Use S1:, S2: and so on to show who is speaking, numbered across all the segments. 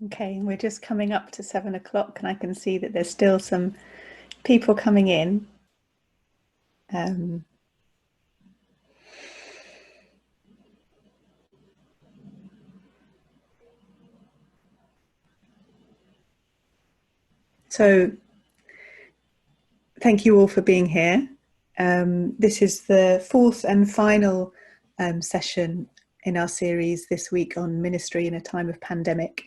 S1: Okay, we're just coming up to 7 o'clock and I can see that there's still some people coming in. So thank you all for being here. This is the fourth and final session in our series this week on ministry in a time of pandemic.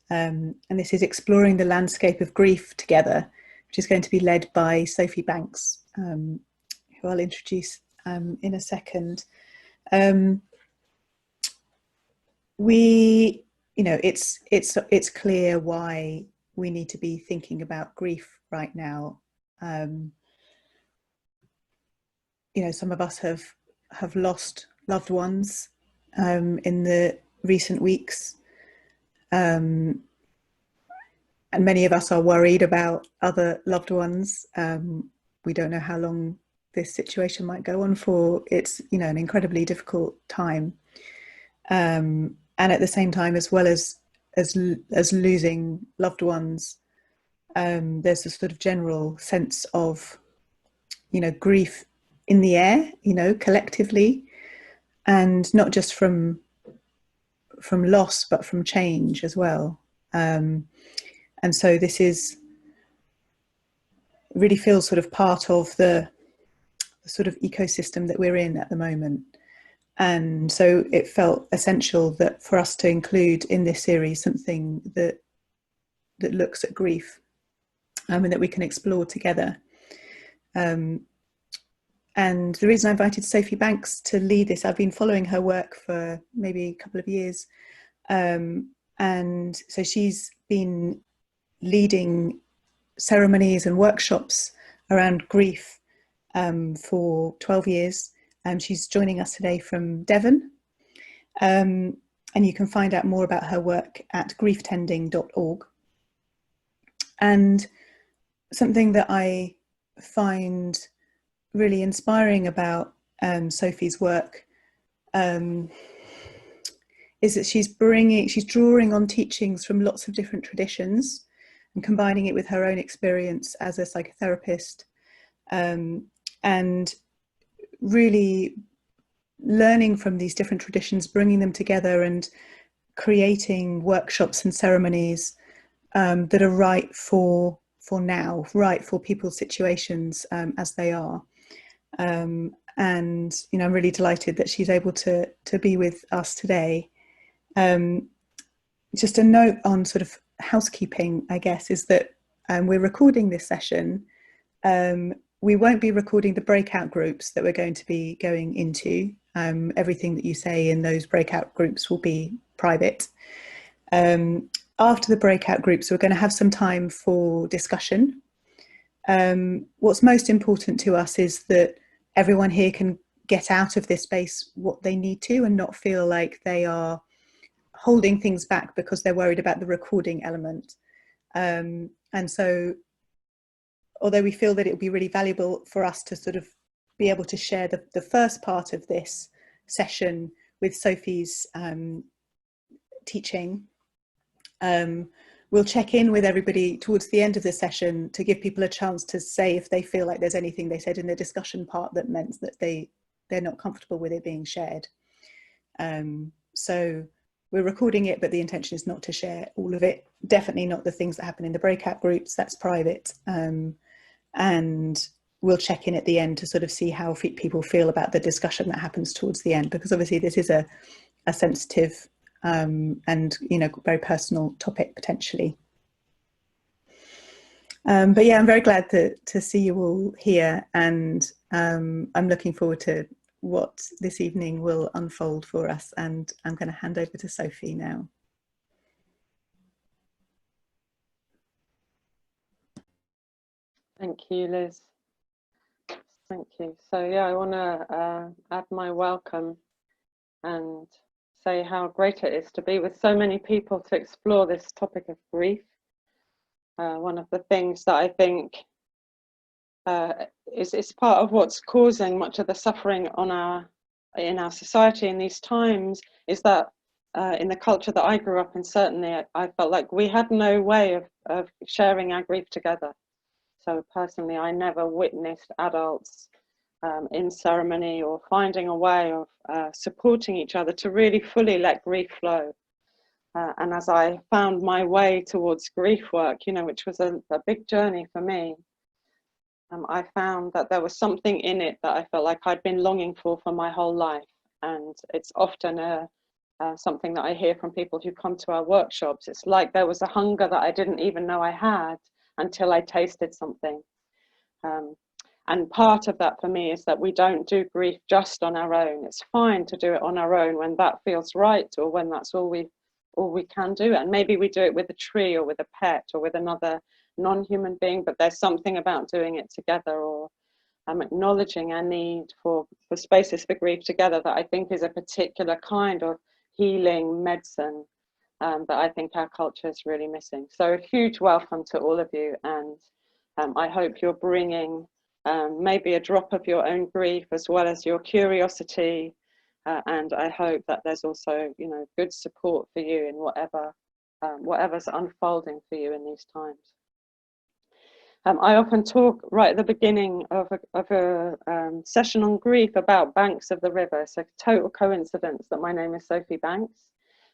S1: And this is exploring the landscape of grief together, which is going to be led by Sophy Banks, who I'll introduce in a second. It's clear why we need to be thinking about grief right now. Some of us have lost loved ones in the recent weeks, and many of us are worried about other loved ones. We don't know how long this situation might go on for. It's an incredibly difficult time, and at the same time, as well as losing loved ones, there's a sort of general sense of grief in the air, collectively, and not just from loss, but from change as well. And so this is really feels sort of part of the sort of ecosystem that we're in at the moment. And so it felt essential that for us to include in this series something that looks at grief, and that we can explore together. And the reason I invited Sophy Banks to lead this, I've been following her work for maybe a couple of years. And so she's been leading ceremonies and workshops around grief for 12 years. She's joining us today from Devon. And you can find out more about her work at grieftending.org. And something that I find really inspiring about Sophy's work is that she's drawing on teachings from lots of different traditions and combining it with her own experience as a psychotherapist, and really learning from these different traditions, bringing them together and creating workshops and ceremonies that are right for now, right for people's situations as they are. And I'm really delighted that she's able to be with us today. Just a note on sort of housekeeping, I guess, is that we're recording this session. We won't be recording the breakout groups that we're going to be going into. Everything that you say in those breakout groups will be private. After the breakout groups, we're going to have some time for discussion. What's most important to us is that everyone here can get out of this space what they need to and not feel like they are holding things back because they're worried about the recording element. And so, although we feel that it would be really valuable for us to sort of be able to share the first part of this session with Sophy's teaching, we'll check in with everybody towards the end of the session to give people a chance to say if they feel like there's anything they said in the discussion part that meant that they're not comfortable with it being shared. So we're recording it, but the intention is not to share all of it. Definitely not the things that happen in the breakout groups, that's private. And we'll check in at the end to sort of see how people feel about the discussion that happens towards the end, because obviously this is a sensitive and very personal topic potentially. But yeah, I'm very glad to see you all here, and I'm looking forward to what this evening will unfold for us, and I'm going to hand over to Sophy now.
S2: Thank you, Liz. Thank you. So yeah, I want to add my welcome and say how great it is to be with so many people to explore this topic of grief. One of the things that I think is part of what's causing much of the suffering in our society in these times is that in the culture that I grew up in, certainly I felt like we had no way of sharing our grief together. So personally, I never witnessed adults in ceremony or finding a way of supporting each other to really fully let grief flow. And as I found my way towards grief work, you know, which was a big journey for me, I found that there was something in it that I felt like I'd been longing for my whole life. And it's often something that I hear from people who come to our workshops. It's like there was a hunger that I didn't even know I had until I tasted something. And part of that for me is that we don't do grief just on our own. It's fine to do it on our own when that feels right, or when that's all we can do. And maybe we do it with a tree or with a pet or with another non-human being, but there's something about doing it together, or acknowledging our need for spaces for grief together, that I think is a particular kind of healing medicine that I think our culture is really missing. So a huge welcome to all of you, and I hope you're bringing maybe a drop of your own grief as well as your curiosity, and I hope that there's also, you know, good support for you in whatever's unfolding for you in these times. I often talk right at the beginning of a session on grief about banks of the river. It's a total coincidence that my name is Sophy Banks,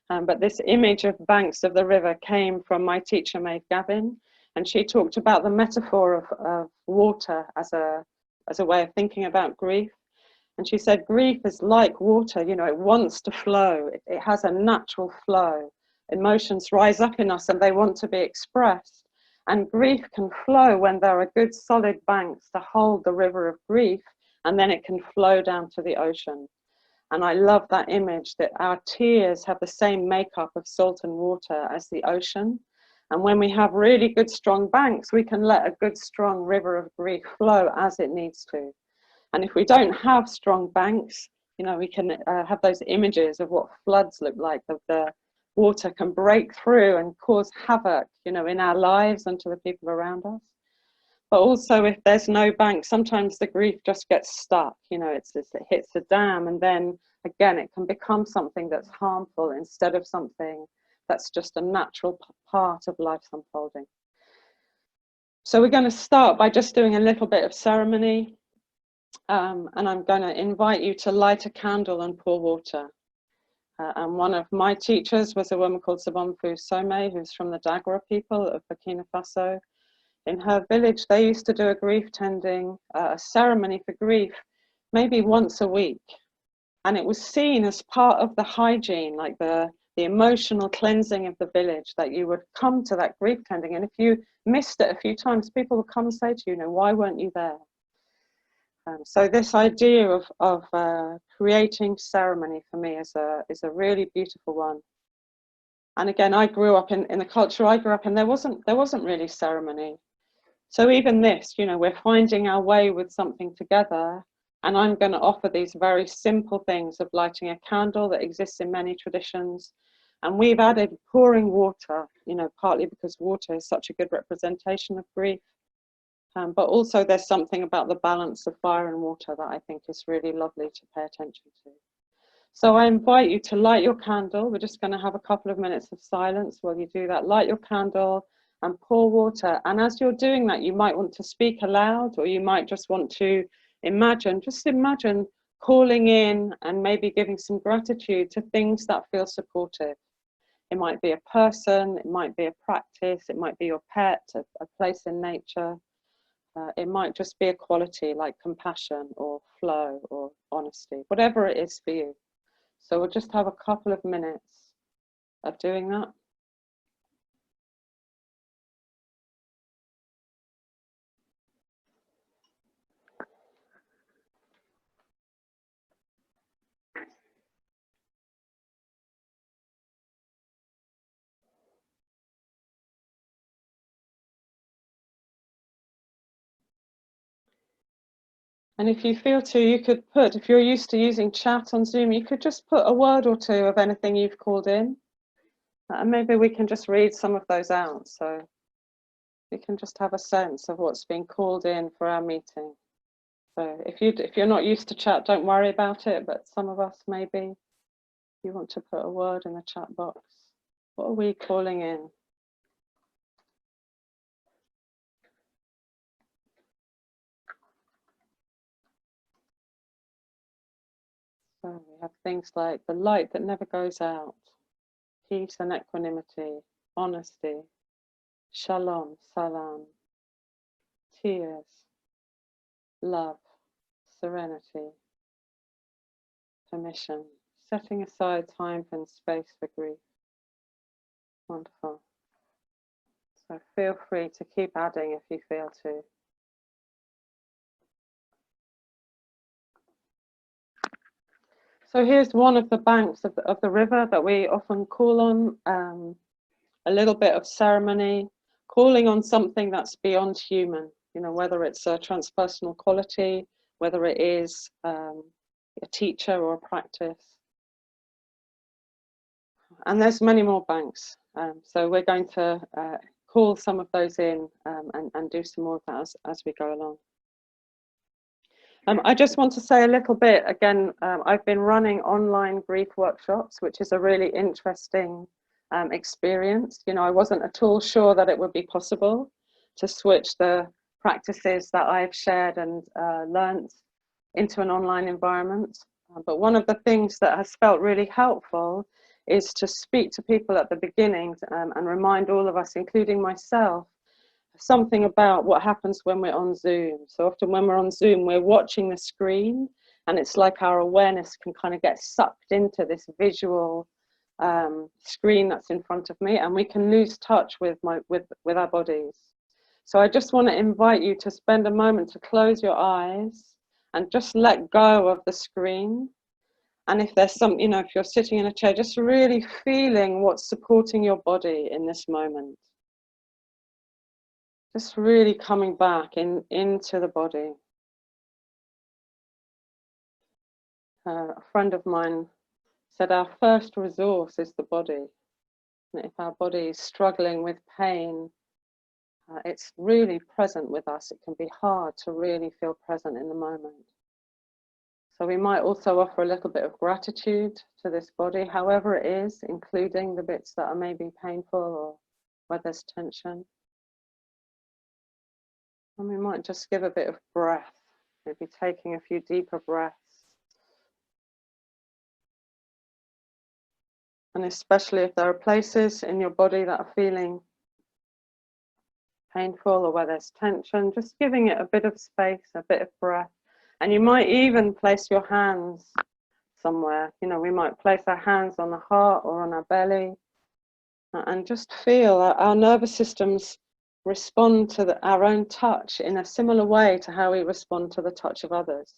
S2: but this image of banks of the river came from my teacher Maeve Gavin, and she talked about the metaphor of water as a way of thinking about grief. And she said grief is like water, you know, it wants to flow, it has a natural flow. Emotions rise up in us and they want to be expressed. And grief can flow when there are good solid banks to hold the river of grief, and then it can flow down to the ocean. And I love that image, that our tears have the same makeup of salt and water as the ocean. And when we have really good strong banks, we can let a good strong river of grief flow as it needs to. And if we don't have strong banks, you know, we can have those images of what floods look like, of the water can break through and cause havoc, you know, in our lives and to the people around us. But also, if there's no bank, sometimes the grief just gets stuck, you know, it hits a dam, and then again it can become something that's harmful instead of something that's just a natural part of life's unfolding. So we're going to start by just doing a little bit of ceremony, and I'm going to invite you to light a candle and pour water. And one of my teachers was a woman called Sobonfu Some, who's from the Dagara people of Burkina Faso. In her village, they used to do a grief tending, a ceremony for grief, maybe once a week. And it was seen as part of the hygiene, like the emotional cleansing of the village, that you would come to that grief tending. And if you missed it a few times, people would come and say to you, you know, why weren't you there? So this idea of creating ceremony for me is a really beautiful one. And again, I grew up in the culture I grew up in, there wasn't really ceremony. So even this, you know, we're finding our way with something together, and I'm going to offer these very simple things of lighting a candle that exists in many traditions. And we've added pouring water, you know, partly because water is such a good representation of grief. But also there's something about the balance of fire and water that I think is really lovely to pay attention to. So I invite you to light your candle. We're just going to have a couple of minutes of silence while you do that. Light your candle and pour water. And as you're doing that, you might want to speak aloud, or you might just want to imagine calling in and maybe giving some gratitude to things that feel supportive. It might be a person, it might be a practice, it might be your pet, a place in nature. It might just be a quality like compassion or flow or honesty, whatever it is for you. So we'll just have a couple of minutes of doing that. And if you feel to, you could put, if you're used to using chat on Zoom, you could just put a word or two of anything you've called in. And maybe we can just read some of those out, so we can just have a sense of what's being called in for our meeting. So if you're not used to chat, don't worry about it, but some of us may be. you want to put a word in the chat box. What are we calling in? So we have things like the light that never goes out, peace and equanimity, honesty, shalom, salam, tears, love, serenity, permission, setting aside time and space for grief. Wonderful. So feel free to keep adding if you feel to. So here's one of the banks of the river that we often call on, a little bit of ceremony, calling on something that's beyond human, you know, whether it's a transpersonal quality, whether it is a teacher or a practice. And there's many more banks. So we're going to call some of those in and do some more of that as we go along. I just want to say a little bit, again, I've been running online grief workshops, which is a really interesting experience. You know, I wasn't at all sure that it would be possible to switch the practices that I've shared and learned into an online environment. But one of the things that has felt really helpful is to speak to people at the beginning and remind all of us, including myself, something about what happens when we're on Zoom. So often when we're on Zoom, we're watching the screen, and it's like our awareness can kind of get sucked into this visual screen that's in front of me, and we can lose touch with our bodies. So I just want to invite you to spend a moment to close your eyes and just let go of the screen. And if there's some, you know, if you're sitting in a chair, just really feeling what's supporting your body in this moment. Just really coming back into the body. A friend of mine said our first resource is the body. And if our body is struggling with pain, it's really present with us. It can be hard to really feel present in the moment. So we might also offer a little bit of gratitude to this body, however it is, including the bits that are maybe painful or where there's tension. And we might just give a bit of breath, maybe taking a few deeper breaths. And especially if there are places in your body that are feeling painful or where there's tension, just giving it a bit of space, a bit of breath. And you might even place your hands somewhere. You know, we might place our hands on the heart or on our belly and just feel our nervous systems respond to our own touch in a similar way to how we respond to the touch of others.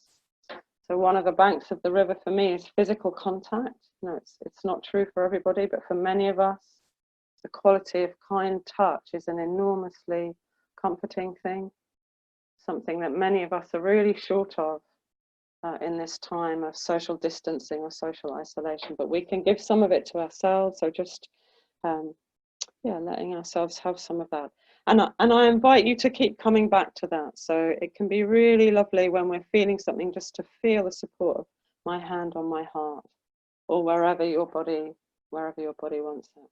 S2: So one of the banks of the river for me is physical contact. You know, it's not true for everybody, but for many of us, the quality of kind touch is an enormously comforting thing, something that many of us are really short of in this time of social distancing or social isolation. But we can give some of it to ourselves, so just letting ourselves have some of that. And I invite you to keep coming back to that. So it can be really lovely when we're feeling something, just to feel the support of my hand on my heart, or wherever your body wants it.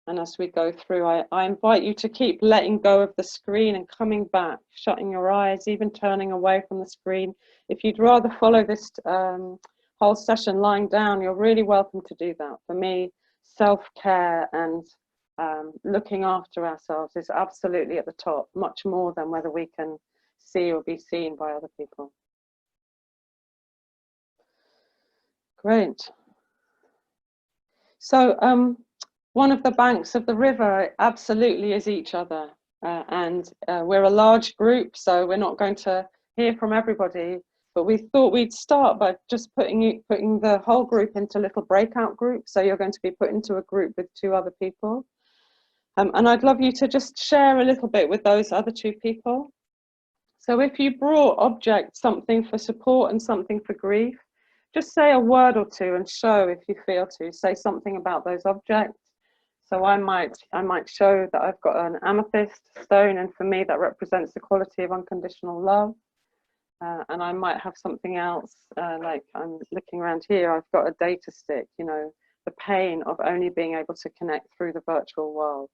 S2: And as we go through, I invite you to keep letting go of the screen and coming back, shutting your eyes, even turning away from the screen. If you'd rather follow this whole session lying down, you're really welcome to do that. For me, self-care and looking after ourselves is absolutely at the top, much more than whether we can see or be seen by other people. Great. So one of the banks of the river absolutely is each other, and we're a large group, so we're not going to hear from everybody, but we thought we'd start by just putting the whole group into little breakout groups. So you're going to be put into a group with 2 other people. And I'd love you to just share a little bit with those other 2 people. So if you brought objects, something for support and something for grief, just say a word or 2 and show, if you feel to, say something about those objects. So I might show that I've got an amethyst stone, and for me that represents the quality of unconditional love. and I might have something else, like I'm looking around here, I've got a data stick, you know, the pain of only being able to connect through the virtual world.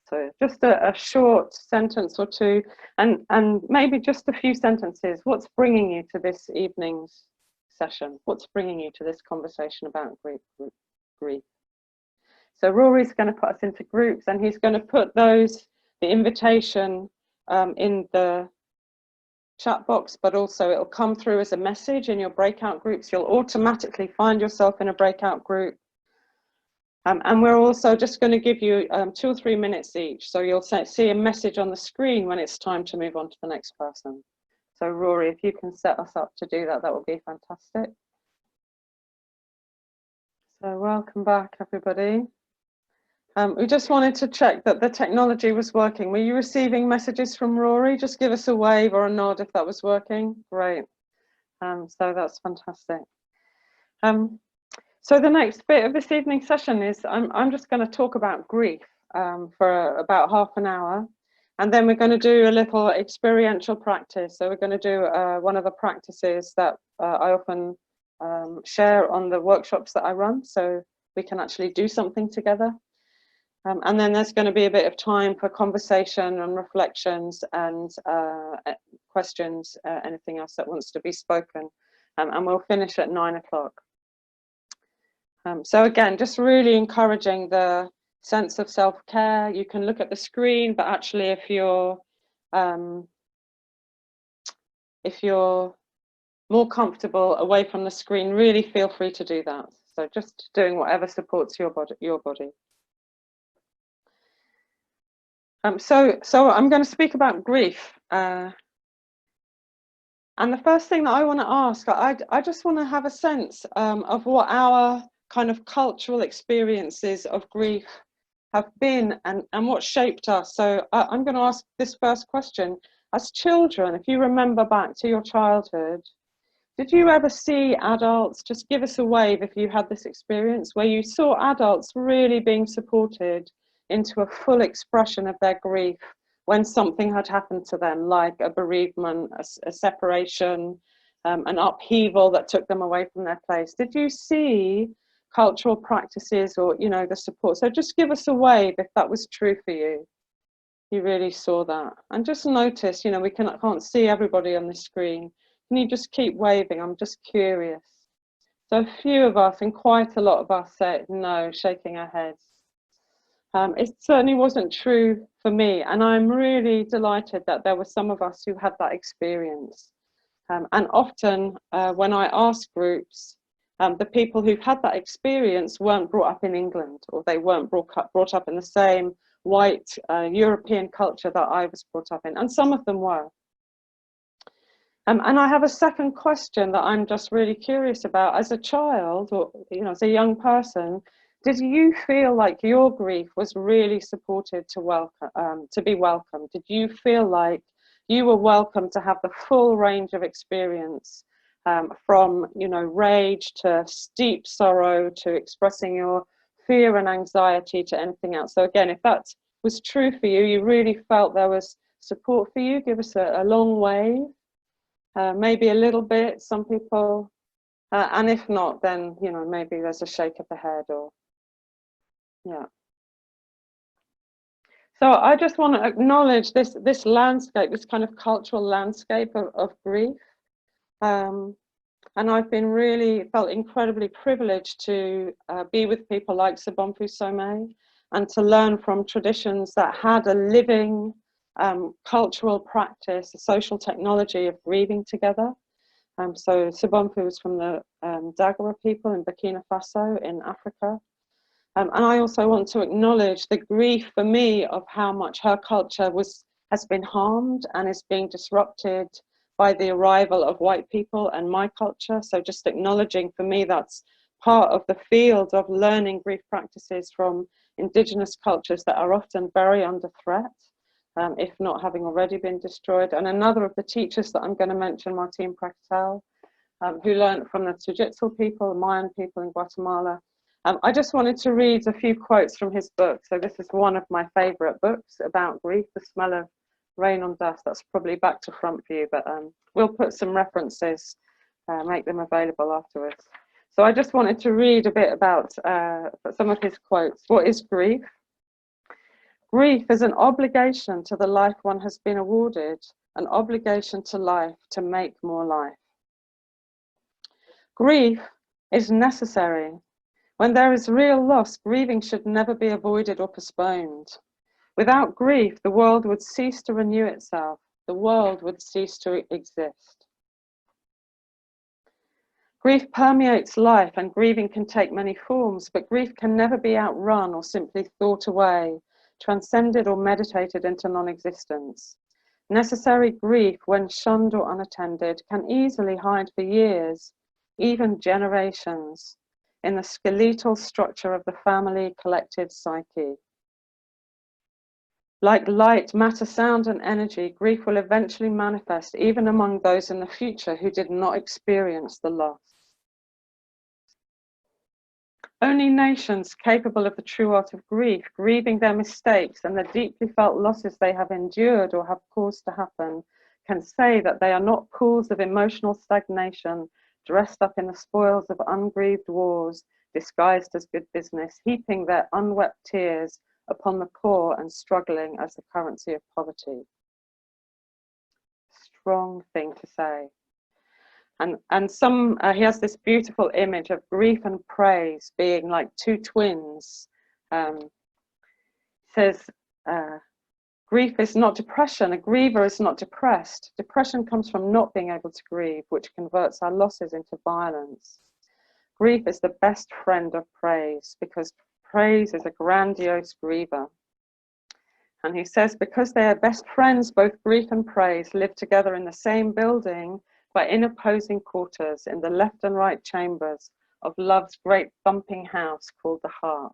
S2: So just a short sentence or two, and maybe just a few sentences. What's bringing you to this evening's session? What's bringing you to this conversation about grief? So Rory's going to put us into groups, and he's going to put the invitation in the chat box, but also it'll come through as a message in your breakout groups. You'll automatically find yourself in a breakout group. And we're also just going to give you 2 or 3 minutes each. So you'll see a message on the screen when it's time to move on to the next person. So Rory, if you can set us up to do that, that would be fantastic. So welcome back, everybody. We just wanted to check that the technology was working. Were you receiving messages from Rory? Just give us a wave or a nod if that was working. Great. So that's fantastic. So the next bit of this evening session is I'm just going to talk about grief for about half an hour, and then we're going to do a little experiential practice. So we're going to do one of the practices that I often share on the workshops that I run, so we can actually do something together. And then there's going to be a bit of time for conversation and reflections and questions, anything else that wants to be spoken, and we'll finish at 9 o'clock. So again, just really encouraging the sense of self-care. You can look at the screen, but actually if you're more comfortable away from the screen, really feel free to do that. So just doing whatever supports your body. So I'm going to speak about grief. And the first thing that I want to ask, I just want to have a sense of what our kind of cultural experiences of grief have been and what shaped us. So I'm going to ask this first question. As children, if you remember back to your childhood, did you ever see adults, just give us a wave if you had this experience, where you saw adults really being supported into a full expression of their grief when something had happened to them, like a bereavement, a separation, an upheaval that took them away from their place? Did you see cultural practices or, you know, the support? So just give us a wave if that was true for you. You really saw that. And just notice, you know, we can't see everybody on the screen. Can you just keep waving? I'm just curious. So a few of us, and quite a lot of us, said no, shaking our heads. It certainly wasn't true for me, and I'm really delighted that there were some of us who had that experience. And often when I ask groups, the people who've had that experience weren't brought up in England, or they weren't brought up in the same white European culture that I was brought up in, and some of them were. And I have a second question that I'm just really curious about. As a child, or, you know, as a young person, did you feel like your grief was really supported to be welcome? Did you feel like you were welcome to have the full range of experience, from, you know, rage to steep sorrow to expressing your fear and anxiety to anything else? So again, if that was true for you, you really felt there was support for you, give us a long wave. Maybe a little bit, some people, and if not, then, you know, maybe there's a shake of the head, or, yeah. So I just want to acknowledge this landscape, this kind of cultural landscape of grief. And I've been felt incredibly privileged to be with people like Sobonfu Some, and to learn from traditions that had a living cultural practice, a social technology of grieving together. So Sobonfu was from the Dagara people in Burkina Faso in Africa. And I also want to acknowledge the grief for me of how much her culture has been harmed and is being disrupted by the arrival of white people and my culture. So just acknowledging, for me, that's part of the field of learning grief practices from indigenous cultures that are often very under threat, if not having already been destroyed. And another of the teachers that I'm going to mention, Martin Practel, who learned from the Tujitsu people, the Mayan people in Guatemala. I just wanted to read a few quotes from his book. So this is one of my favorite books about grief, The Smell of Rain on Dust. That's probably back to front view, but we'll put some references, make them available afterwards. So I just wanted to read a bit about some of his quotes. What is grief? Grief is an obligation to the life one has been awarded, an obligation to life to make more life. Grief is necessary. When there is real loss, grieving should never be avoided or postponed. Without grief, the world would cease to renew itself. The world would cease to exist. Grief permeates life, and grieving can take many forms, but grief can never be outrun or simply thought away, transcended or meditated into non-existence. Necessary grief, when shunned or unattended, can easily hide for years, even generations, in the skeletal structure of the family collective psyche. Like light, matter, sound, and energy, grief will eventually manifest even among those in the future who did not experience the loss. Only nations capable of the true art of grief, grieving their mistakes and the deeply felt losses they have endured or have caused to happen, can say that they are not pools of emotional stagnation, dressed up in the spoils of ungrieved wars, disguised as good business, heaping their unwept tears upon the poor and struggling as the currency of poverty. Strong thing to say. And he has this beautiful image of grief and praise being like two twins. Says, grief is not depression, a griever is not depressed. Depression comes from not being able to grieve, which converts our losses into violence. Grief is the best friend of praise, because praise is a grandiose griever. And he says, because they are best friends, both grief and praise live together in the same building, but in opposing quarters, in the left and right chambers of love's great thumping house called the heart.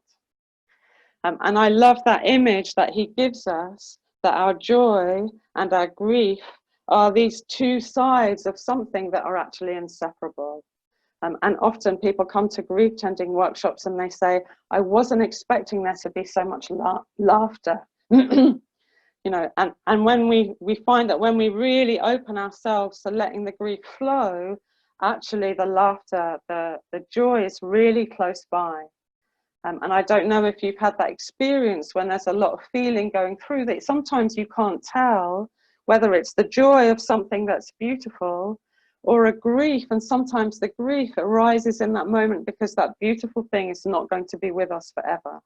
S2: And I love that image that he gives us, that our joy and our grief are these two sides of something that are actually inseparable. And often people come to grief tending workshops and they say, I wasn't expecting there to be so much laughter. You know, and when we find that when we really open ourselves to letting the grief flow, actually the laughter, the joy is really close by. And I don't know if you've had that experience when there's a lot of feeling going through that sometimes you can't tell whether it's the joy of something that's beautiful or a grief, and sometimes the grief arises in that moment because that beautiful thing is not going to be with us forever.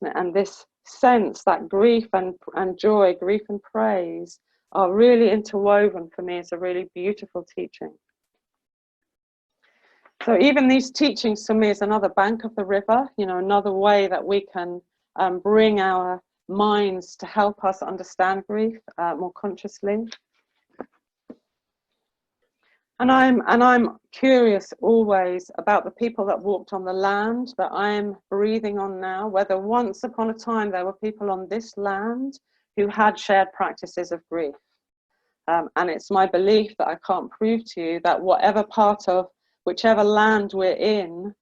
S2: And this sense that grief and joy, grief and praise are really interwoven for me. It's a really beautiful teaching. So even these teachings for me is another bank of the river, you know, another way that we can bring our minds to help us understand grief more consciously. And I'm curious always about the people that walked on the land that I'm breathing on now, whether once upon a time there were people on this land who had shared practices of grief. And it's my belief that I can't prove to you that whatever part of whichever land we're in,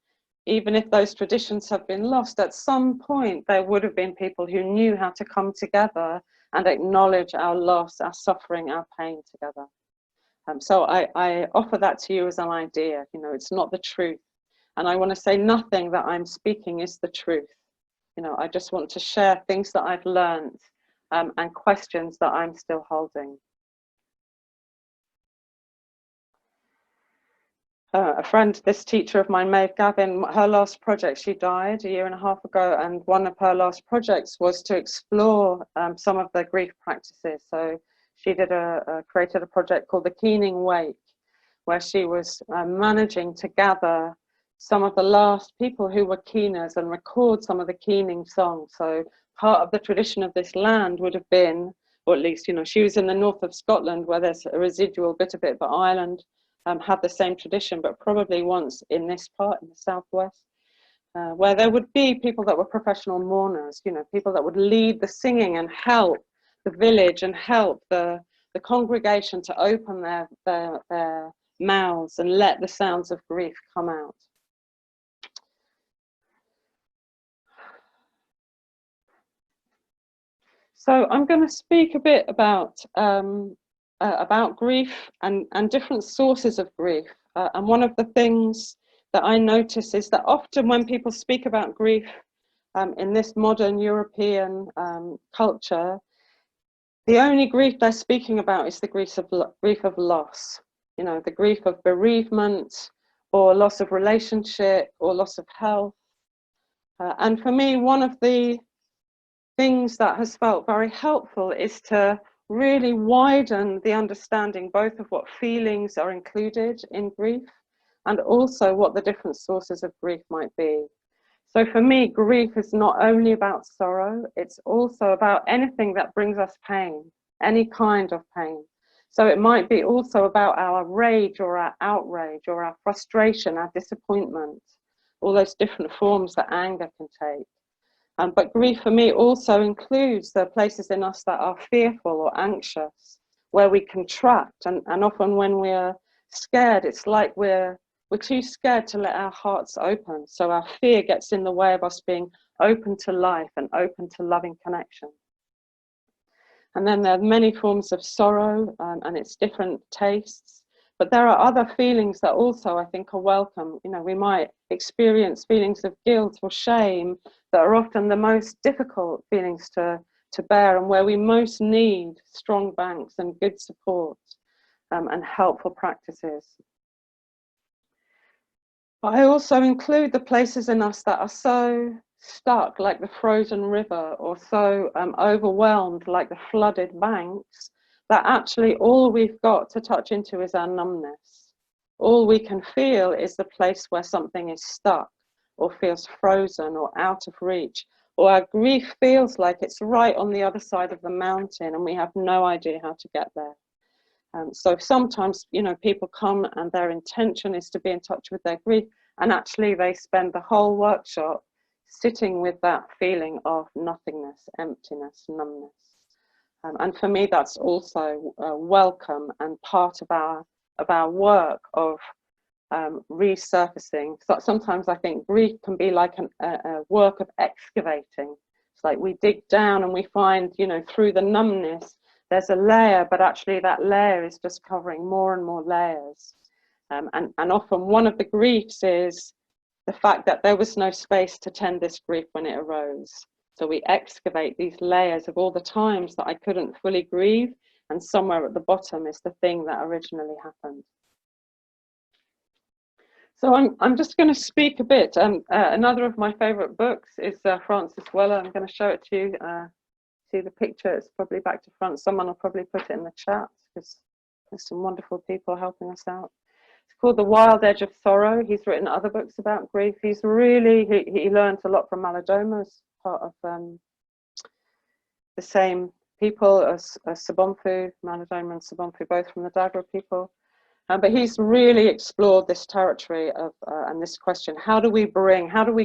S2: even if those traditions have been lost, at some point there would have been people who knew how to come together and acknowledge our loss, our suffering, our pain together. So I offer that to you as an idea. You know, it's not the truth. And I want to say nothing that I'm speaking is the truth. You know, I just want to share things that I've learned and questions that I'm still holding. A friend, this teacher of mine, Maeve Gavin, her last project, she died 1.5 years ago, and one of her last projects was to explore some of the grief practices. So she did created a project called the Keening Wake, where she was managing to gather some of the last people who were keeners and record some of the keening songs. So part of the tradition of this land would have been, or at least, you know, she was in the north of Scotland where there's a residual bit of it, but Ireland had the same tradition, but probably once in this part, in the southwest, where there would be people that were professional mourners, you know, people that would lead the singing and help the village and help the congregation to open their mouths and let the sounds of grief come out. So I'm going to speak a bit about grief and different sources of grief. And one of the things that I notice is that often when people speak about grief in this modern European culture, the only grief they're speaking about is the grief of loss. You know, the grief of bereavement or loss of relationship or loss of health. And for me, one of the things that has felt very helpful is to really widen the understanding both of what feelings are included in grief and also what the different sources of grief might be. So for me, grief is not only about sorrow, it's also about anything that brings us pain, any kind of pain. So it might be also about our rage or our outrage or our frustration, our disappointment, all those different forms that anger can take. But grief for me also includes the places in us that are fearful or anxious, where we contract, and often when we're scared, it's like we're too scared to let our hearts open. So our fear gets in the way of us being open to life and open to loving connection. And then there are many forms of sorrow and its different tastes. But there are other feelings that also I think are welcome. You know, we might experience feelings of guilt or shame that are often the most difficult feelings to bear and where we most need strong banks and good support and helpful practices. But I also include the places in us that are so stuck like the frozen river or so overwhelmed like the flooded banks that actually all we've got to touch into is our numbness. All we can feel is the place where something is stuck or feels frozen or out of reach, or our grief feels like it's right on the other side of the mountain and we have no idea how to get there. So sometimes, you know, people come and their intention is to be in touch with their grief, and actually they spend the whole workshop sitting with that feeling of nothingness, emptiness, numbness. And for me, that's also welcome and part of our work of resurfacing. So sometimes I think grief can be like a work of excavating. It's like we dig down and we find, you know, through the numbness, there's a layer, but actually that layer is just covering more and more layers. And often one of the griefs is the fact that there was no space to tend this grief when it arose. So we excavate these layers of all the times that I couldn't fully grieve, and somewhere at the bottom is the thing that originally happened. So I'm just going to speak a bit. Another of my favorite books is Francis Weller. I'm going to show it to you. See the picture, it's probably back to front. Someone will probably put it in the chat because there's some wonderful people helping us out. It's called The Wild Edge of Sorrow. He's written other books about grief. He's really, he learned a lot from Malidoma as part of the same people as Sobonfu, Malidoma and Sobonfu, both from the Dagara people. But he's really explored this territory of and this question: how do we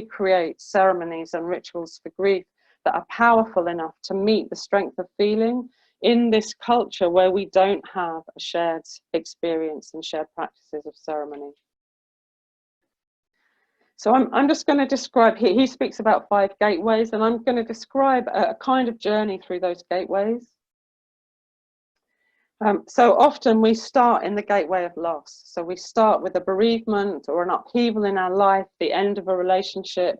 S2: create ceremonies and rituals for grief that are powerful enough to meet the strength of feeling in this culture where we don't have a shared experience and shared practices of ceremony? So I'm just going to describe, he speaks about 5 gateways, and I'm going to describe a kind of journey through those gateways. So often we start in the gateway of loss. So we start with a bereavement or an upheaval in our life, the end of a relationship.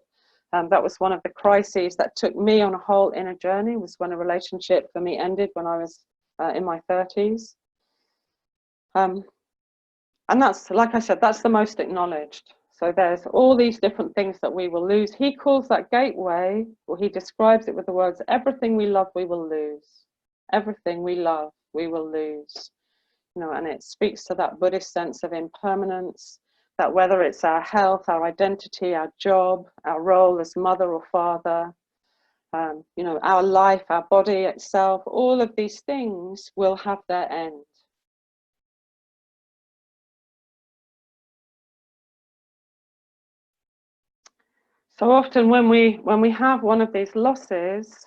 S2: That was one of the crises that took me on a whole inner journey, was when a relationship for me ended when I was in my 30s. And that's, like I said, that's the most acknowledged. So there's all these different things that we will lose. He calls that gateway, or he describes it with the words, everything we love, we will lose. Everything we love, we will lose. You know, and it speaks to that Buddhist sense of impermanence, that whether it's our health, our identity, our job, our role as mother or father, you know, our life, our body itself, all of these things will have their end. So often when we have one of these losses,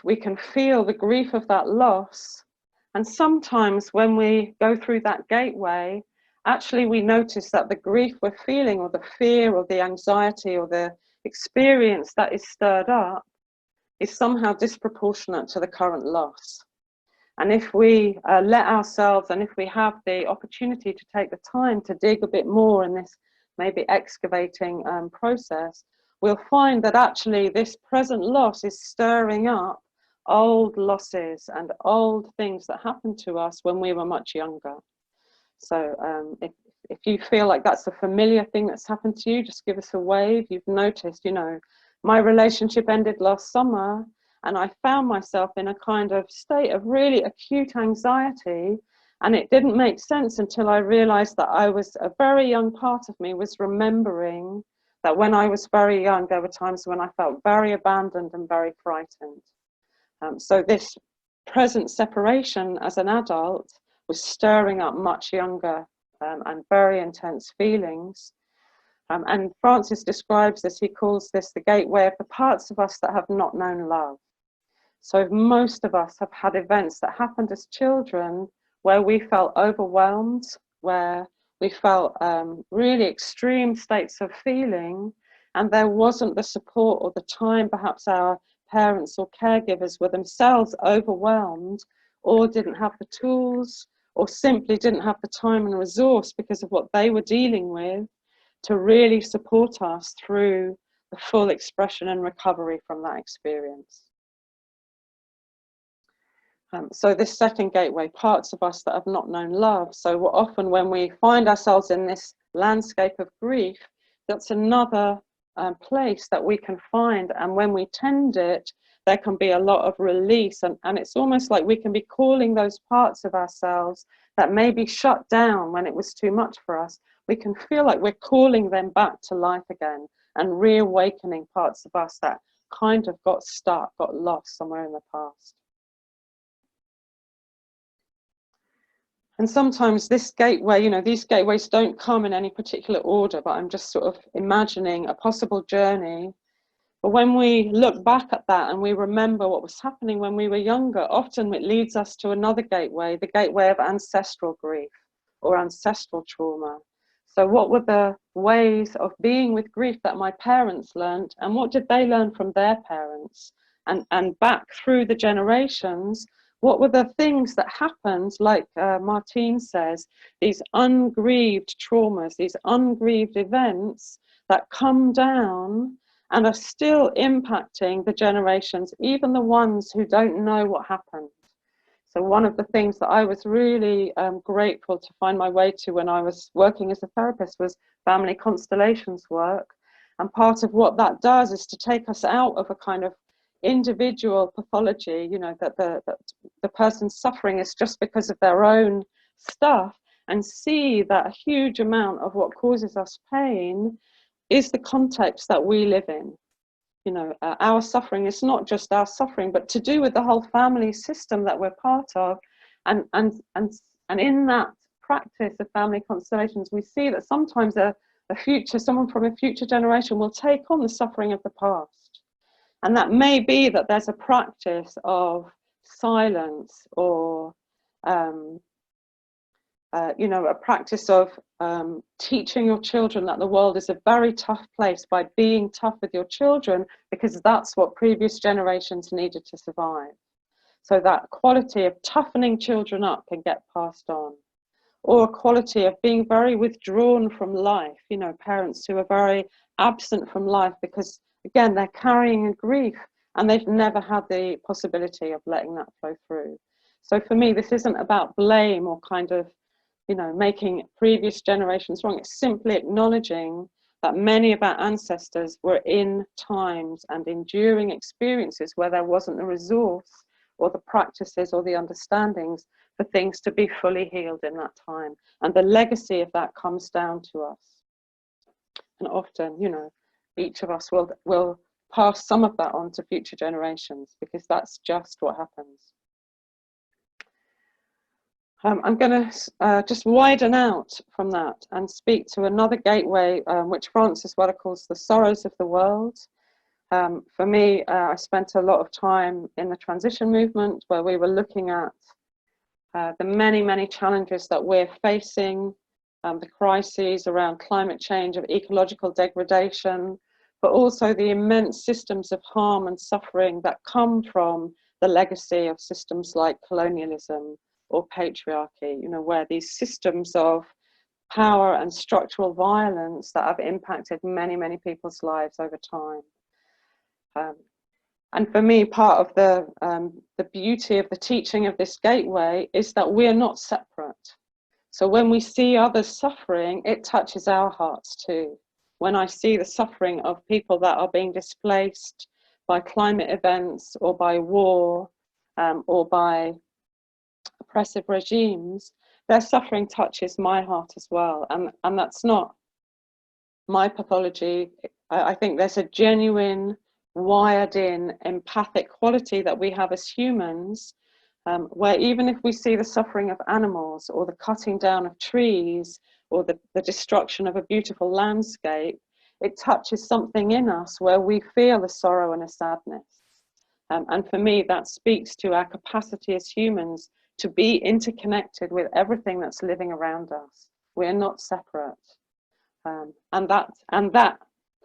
S2: we can feel the grief of that loss. And sometimes when we go through that gateway, actually we notice that the grief we're feeling, or the fear or the anxiety or the experience that is stirred up, is somehow disproportionate to the current loss. And if we let ourselves, and if we have the opportunity to take the time to dig a bit more in this maybe excavating process, we'll find that actually this present loss is stirring up old losses and old things that happened to us when we were much younger. So if you feel like that's a familiar thing that's happened to you, just give us a wave. You've noticed, you know, my relationship ended last summer, and I found myself in a kind of state of really acute anxiety, and it didn't make sense until I realized that a very young part of me was remembering that when I was very young, there were times when I felt very abandoned and very frightened. So this present separation as an adult was stirring up much younger and very intense feelings. And Francis describes this, he calls this the gateway of the parts of us that have not known love. So most of us have had events that happened as children where we felt overwhelmed, where we felt really extreme states of feeling, and there wasn't the support or the time. Perhaps our parents or caregivers were themselves overwhelmed, or didn't have the tools, or simply didn't have the time and resource because of what they were dealing with to really support us through the full expression and recovery from that experience. So this second gateway, parts of us that have not known love. So often when we find ourselves in this landscape of grief, that's another place that we can find. And when we tend it, there can be a lot of release. And it's almost like we can be calling those parts of ourselves that may be shut down when it was too much for us. We can feel like we're calling them back to life again and reawakening parts of us that kind of got stuck, got lost somewhere in the past. And sometimes this gateway, you know, these gateways don't come in any particular order, but I'm just sort of imagining a possible journey. But when we look back at that and we remember what was happening when we were younger, often it leads us to another gateway, the gateway of ancestral grief or ancestral trauma. So what were the ways of being with grief that my parents learned, and what did they learn from their parents? And back through the generations, what were the things that happened, like Martine says, these ungrieved traumas, these ungrieved events that come down and are still impacting the generations, even the ones who don't know what happened. So one of the things that I was really grateful to find my way to when I was working as a therapist was family constellations work. And part of what that does is to take us out of a kind of individual pathology, you know, that the person's suffering is just because of their own stuff, and see that a huge amount of what causes us pain is the context that we live in. You know, our suffering is not just our suffering, but to do with the whole family system that we're part of. And in that practice of family constellations, we see that sometimes someone from a future generation will take on the suffering of the past. And that may be that there's a practice of silence, or you know, a practice of teaching your children that the world is a very tough place by being tough with your children, because that's what previous generations needed to survive. So that quality of toughening children up can get passed on. Or a quality of being very withdrawn from life, you know, parents who are very absent from life because, again, they're carrying a grief and they've never had the possibility of letting that flow through. So for me, this isn't about blame or kind of, you know, making previous generations wrong. It's simply acknowledging that many of our ancestors were in times and enduring experiences where there wasn't the resource or the practices or the understandings for things to be fully healed in that time. And the legacy of that comes down to us. And often, you know, each of us will pass some of that on to future generations, because that's just what happens. I'm going to just widen out from that and speak to another gateway, which Francis Weller calls the sorrows of the world. For me, I spent a lot of time in the transition movement, where we were looking at the many, many challenges that we're facing, the crises around climate change, of ecological degradation, but also the immense systems of harm and suffering that come from the legacy of systems like colonialism or patriarchy, you know, where these systems of power and structural violence that have impacted many, many people's lives over time. And for me, part of the beauty of the teaching of this gateway is that we're not separate. So when we see others suffering, it touches our hearts too. When I see the suffering of people that are being displaced by climate events or by war or by oppressive regimes, their suffering touches my heart as well. And that's not my pathology. I think there's a genuine, wired in, empathic quality that we have as humans, where even if we see the suffering of animals or the cutting down of trees or the destruction of a beautiful landscape, it touches something in us where we feel a sorrow and a sadness. And for me, that speaks to our capacity as humans to be interconnected with everything that's living around us. We're not separate. And that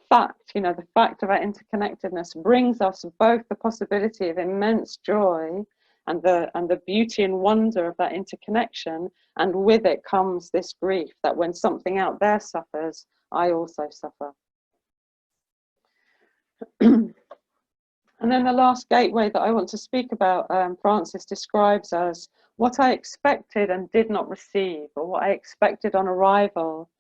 S2: fact, you know, the fact of our interconnectedness brings us both the possibility of immense joy and the beauty and wonder of that interconnection, and with it comes this grief that when something out there suffers, I also suffer. And then the last gateway that I want to speak about, Francis describes as what I expected and did not receive, or what I expected on arrival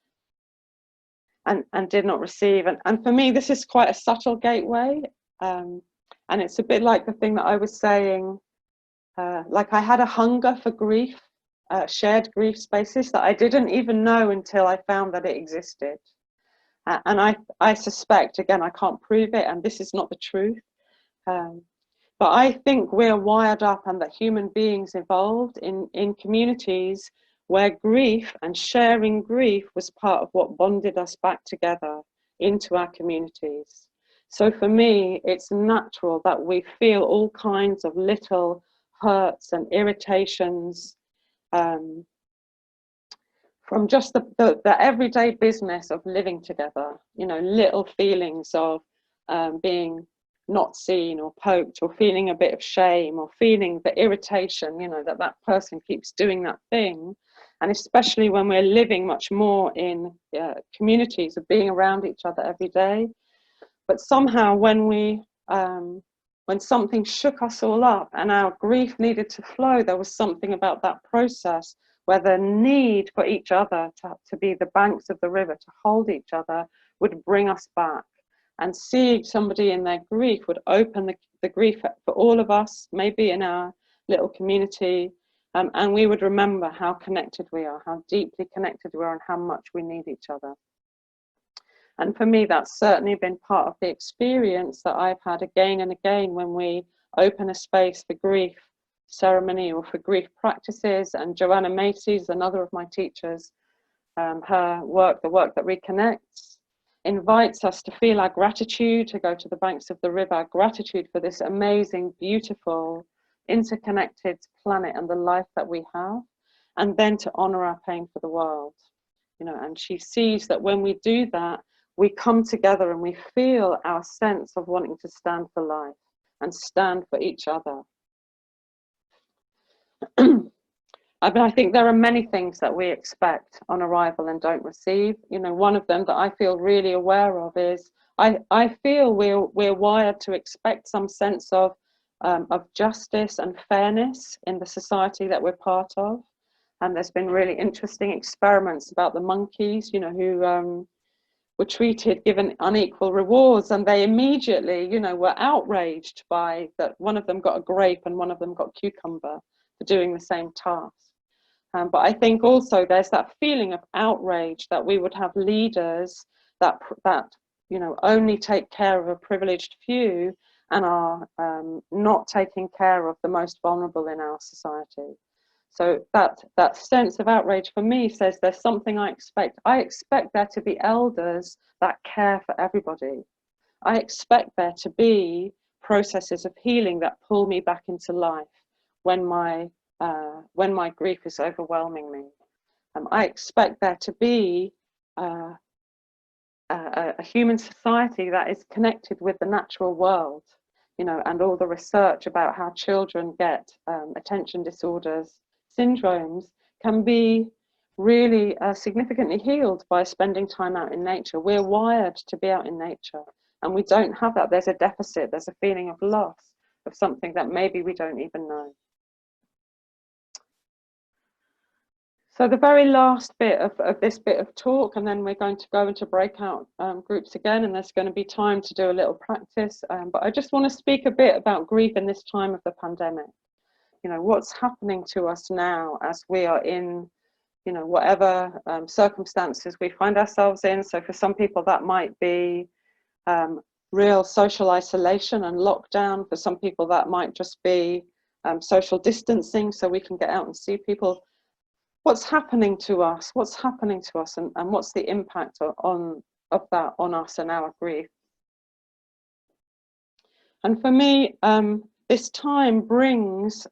S2: and did not receive. And for me, this is quite a subtle gateway. And it's a bit like the thing that I was saying, like I had a hunger for grief, shared grief spaces that I didn't even know until I found that it existed. And I suspect, again, I can't prove it, and this is not the truth, but I think we're wired up and that human beings evolved in communities where grief and sharing grief was part of what bonded us back together into our communities. So for me, it's natural that we feel all kinds of little hurts and irritations from just the everyday business of living together, you know, little feelings of being not seen or poked, or feeling a bit of shame, or feeling the irritation, you know, that person keeps doing that thing. And especially when we're living much more in communities of being around each other every day. But somehow when something shook us all up and our grief needed to flow, there was something about that process where the need for each other to be the banks of the river, to hold each other, would bring us back. And seeing somebody in their grief would open the grief for all of us, maybe in our little community, and we would remember how connected we are, how deeply connected we are, and how much we need each other. And for me, that's certainly been part of the experience that I've had again and again when we open a space for grief ceremony or for grief practices. And Joanna Macy is another of my teachers. Her work, the work that reconnects, invites us to feel our gratitude, to go to the banks of the river, our gratitude for this amazing, beautiful, interconnected planet and the life that we have, and then to honor our pain for the world. You know, and she sees that when we do that, we come together and we feel our sense of wanting to stand for life and stand for each other. I mean, I think there are many things that we expect on arrival and don't receive. You know, one of them that I feel really aware of is I feel we're wired to expect some sense of justice and fairness in the society that we're part of. And there's been really interesting experiments about the monkeys, you know, who were treated, given unequal rewards, and they immediately, you know, were outraged by that. One of them got a grape and one of them got cucumber for doing the same task. But I think also there's that feeling of outrage that we would have leaders that you know, only take care of a privileged few and are not taking care of the most vulnerable in our society. So that sense of outrage for me says there's something I expect. I expect there to be elders that care for everybody. I expect there to be processes of healing that pull me back into life when my grief is overwhelming me. I expect there to be a human society that is connected with the natural world, you know, and all the research about how children get attention disorders, syndromes, can be really significantly healed by spending time out in nature. We're wired to be out in nature, and we don't have that. There's a deficit, there's a feeling of loss of something that maybe we don't even know. So the very last bit of this bit of talk, and then we're going to go into breakout groups again, and there's going to be time to do a little practice. But I just want to speak a bit about grief in this time of the pandemic. You know, what's happening to us now as we are in, you know, whatever circumstances we find ourselves in. So for some people that might be real social isolation and lockdown. For some people that might just be social distancing so we can get out and see people. What's happening to us? What's happening to us, and what's the impact of that on us and our grief? And for me, this time brings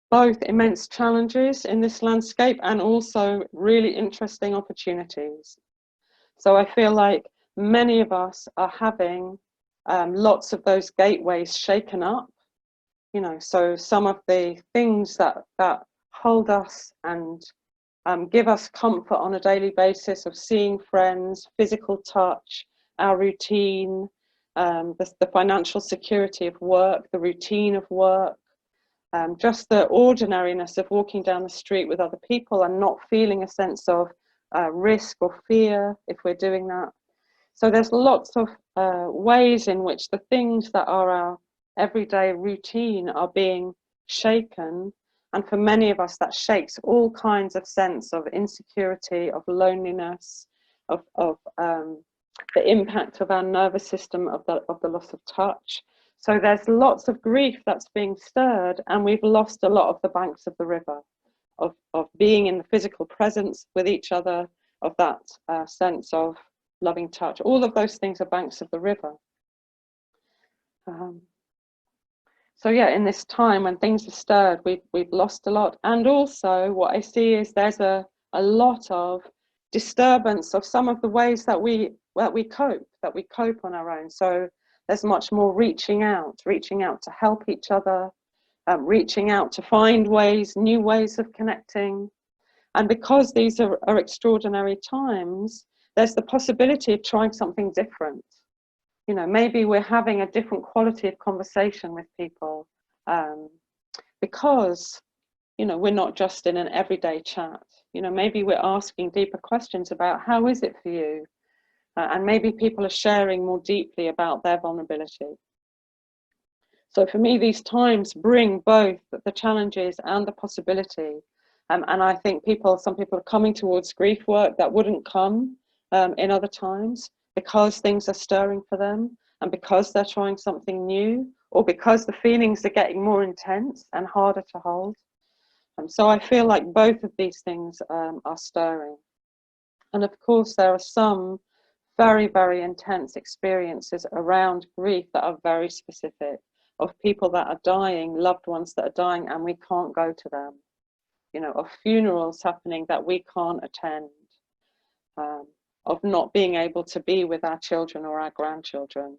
S2: both immense challenges in this landscape and also really interesting opportunities. So I feel like many of us are having lots of those gateways shaken up, you know, so some of the things that hold us and give us comfort on a daily basis of seeing friends, physical touch, our routine, the financial security of work, the routine of work, just the ordinariness of walking down the street with other people and not feeling a sense of risk or fear if we're doing that. So there's lots of ways in which the things that are our everyday routine are being shaken. And for many of us, that shakes all kinds of sense of insecurity, of loneliness, of the impact of our nervous system, of the loss of touch. So there's lots of grief that's being stirred, and we've lost a lot of the banks of the river, of being in the physical presence with each other, of that sense of loving touch. All of those things are banks of the river. So yeah, in this time when things are stirred, we've lost a lot. And also what I see is there's a lot of disturbance of some of the ways that we cope on our own. So there's much more reaching out to help each other, reaching out to find ways, new ways of connecting. And because these are extraordinary times, there's the possibility of trying something different. You know, maybe we're having a different quality of conversation with people because, you know, we're not just in an everyday chat. You know, maybe we're asking deeper questions about how is it for you? And maybe people are sharing more deeply about their vulnerability. So for me, these times bring both the challenges and the possibility. And I think some people are coming towards grief work that wouldn't come in other times, because things are stirring for them, and because they're trying something new, or because the feelings are getting more intense and harder to hold. So I feel like both of these things are stirring. And of course, there are some very, very intense experiences around grief that are very specific, of people that are dying, loved ones that are dying, and we can't go to them. You know, of funerals happening that we can't attend. Of not being able to be with our children or our grandchildren.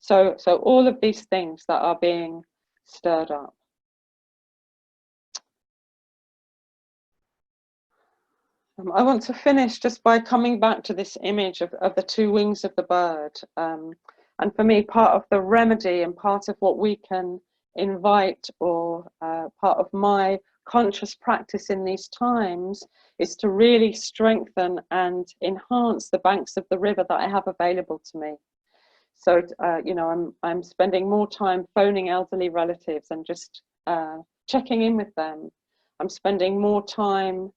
S2: So all of these things that are being stirred up. I want to finish just by coming back to this image of the two wings of the bird. And for me, part of the remedy and part of what we can invite, or part of my conscious practice in these times, is to really strengthen and enhance the banks of the river that I have available to me. So, you know, I'm spending more time phoning elderly relatives and just checking in with them. I'm spending more time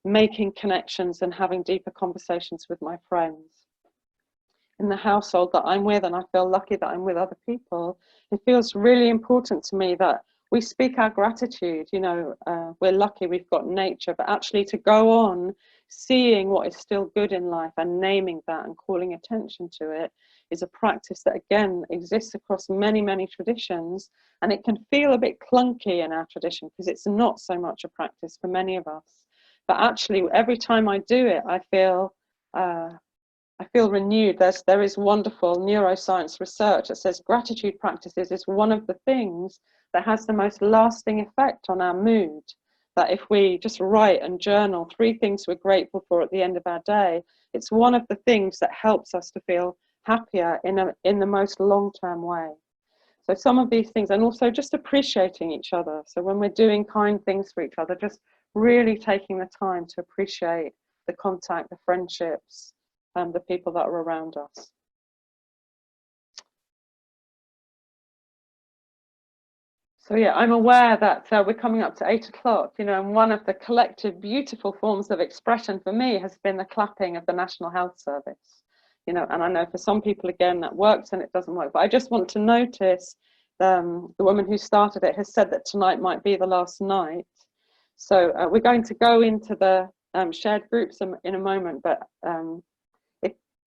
S2: making connections and having deeper conversations with my friends. In the household that I'm with, and I feel lucky that I'm with other people, it feels really important to me that we speak our gratitude. You know, we're lucky we've got nature, but actually to go on seeing what is still good in life and naming that and calling attention to it is a practice that again exists across many, many traditions. And it can feel a bit clunky in our tradition because it's not so much a practice for many of us. But actually, every time I do it, I feel I feel renewed. There is wonderful neuroscience research that says gratitude practices is one of the things that has the most lasting effect on our mood. That if we just write and journal 3 things we're grateful for at the end of our day, it's one of the things that helps us to feel happier in the most long-term way. So some of these things, and also just appreciating each other. So when we're doing kind things for each other, just really taking the time to appreciate the contact, the friendships, and the people that are around us. So yeah, I'm aware that we're coming up to 8 o'clock, you know, and one of the collective beautiful forms of expression for me has been the clapping of the National Health Service, you know, and I know for some people, again, that works and it doesn't work, but I just want to notice the woman who started it has said that tonight might be the last night. So we're going to go into the shared groups in a moment, but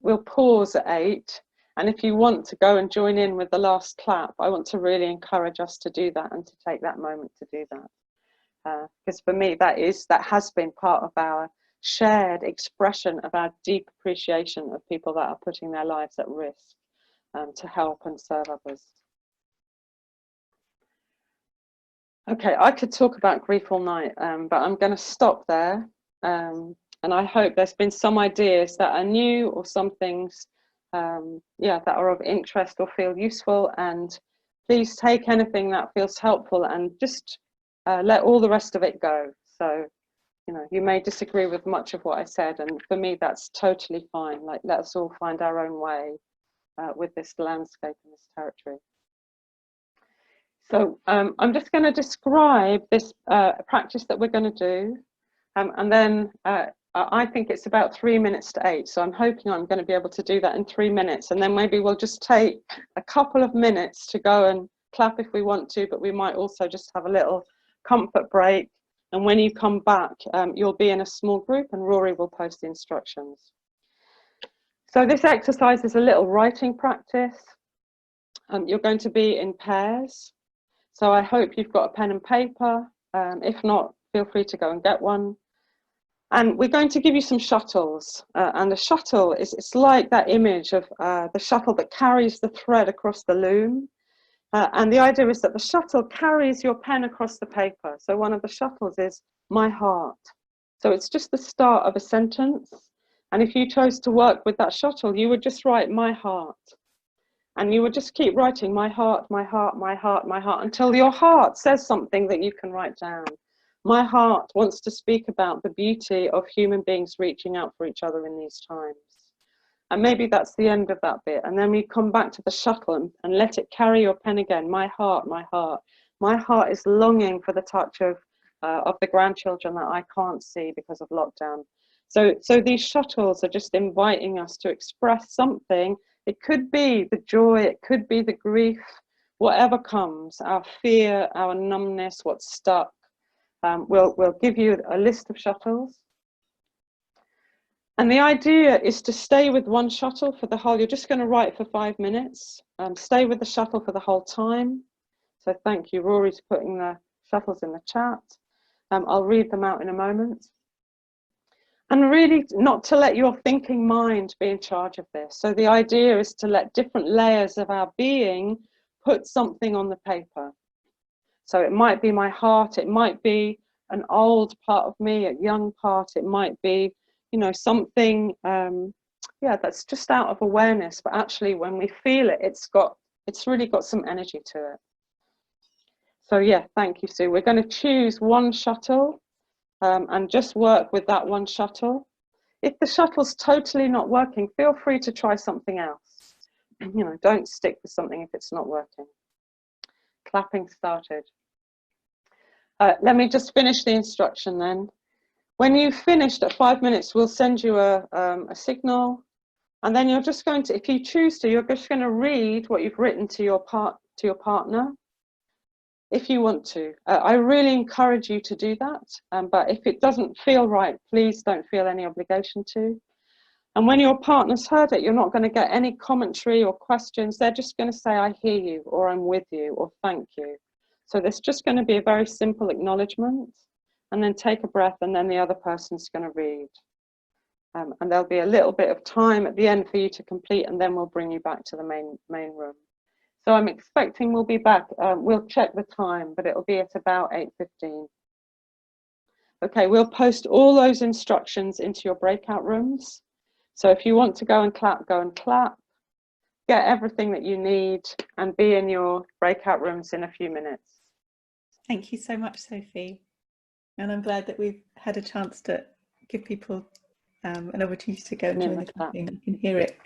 S2: we'll pause at 8. And if you want to go and join in with the last clap, I want to really encourage us to do that and to take that moment to do that. Because for me, that has been part of our shared expression of our deep appreciation of people that are putting their lives at risk to help and serve others. Okay, I could talk about grief all night, but I'm going to stop there. And I hope there's been some ideas that are new or some things that are of interest or feel useful, and please take anything that feels helpful and just let all the rest of it go. So, you know, you may disagree with much of what I said, and for me that's totally fine. Like, let us all find our own way with this landscape and this territory. So I'm just going to describe this practice that we're going to do, and then I think it's about 3 minutes to 8, so I'm hoping I'm going to be able to do that in 3 minutes, and then maybe we'll just take a couple of minutes to go and clap if we want to, but we might also just have a little comfort break, and when you come back, you'll be in a small group and Rory will post the instructions. So this exercise is a little writing practice. You're going to be in pairs, so I hope you've got a pen and paper. If not, feel free to go and get one. And we're going to give you some shuttles, and the shuttle it's like that image of the shuttle that carries the thread across the loom, and the idea is that the shuttle carries your pen across the paper. So one of the shuttles is my heart, so it's just the start of a sentence, and if you chose to work with that shuttle, you would just write my heart, and you would just keep writing my heart, my heart, my heart, my heart, until your heart says something that you can write down. My heart wants to speak about the beauty of human beings reaching out for each other in these times. And maybe that's the end of that bit. And then we come back to the shuttle and let it carry your pen again. My heart, my heart. My heart is longing for the touch of the grandchildren that I can't see because of lockdown. So these shuttles are just inviting us to express something. It could be the joy, it could be the grief, whatever comes, our fear, our numbness, what's stuck. We'll give you a list of shuttles. And the idea is to stay with one shuttle for the whole, you're just going to write for 5 minutes. Stay with the shuttle for the whole time. So thank you, Rory's putting the shuttles in the chat. I'll read them out in a moment. And really not to let your thinking mind be in charge of this. So the idea is to let different layers of our being put something on the paper. So it might be my heart, it might be an old part of me, a young part, it might be, you know, something, that's just out of awareness, but actually when we feel it, it's really got some energy to it. So yeah, thank you, Sue. We're going to choose one shuttle and just work with that one shuttle. If the shuttle's totally not working, feel free to try something else. You know, don't stick with something if it's not working. Clapping started. Let me just finish the instruction then. When you've finished at 5 minutes, we'll send you a signal, and then you're just going to, if you choose to, you're just going to read what you've written to your partner, if you want to. I really encourage you to do that, but if it doesn't feel right, please don't feel any obligation to. And when your partner's heard it, you're not going to get any commentary or questions. They're just going to say, I hear you, or I'm with you, or thank you. So there's just going to be a very simple acknowledgement, and then take a breath, and then the other person's going to read. And there'll be a little bit of time at the end for you to complete, and then we'll bring you back to the main room. So I'm expecting we'll be back, we'll check the time, but it'll be at about 8:15. Okay, we'll post all those instructions into your breakout rooms. So if you want to go and clap, go and clap. Get everything that you need and be in your breakout rooms in a few minutes.
S1: Thank you so much, Sophie. And I'm glad that we've had a chance to give people an opportunity to go and join the clapping. You can hear it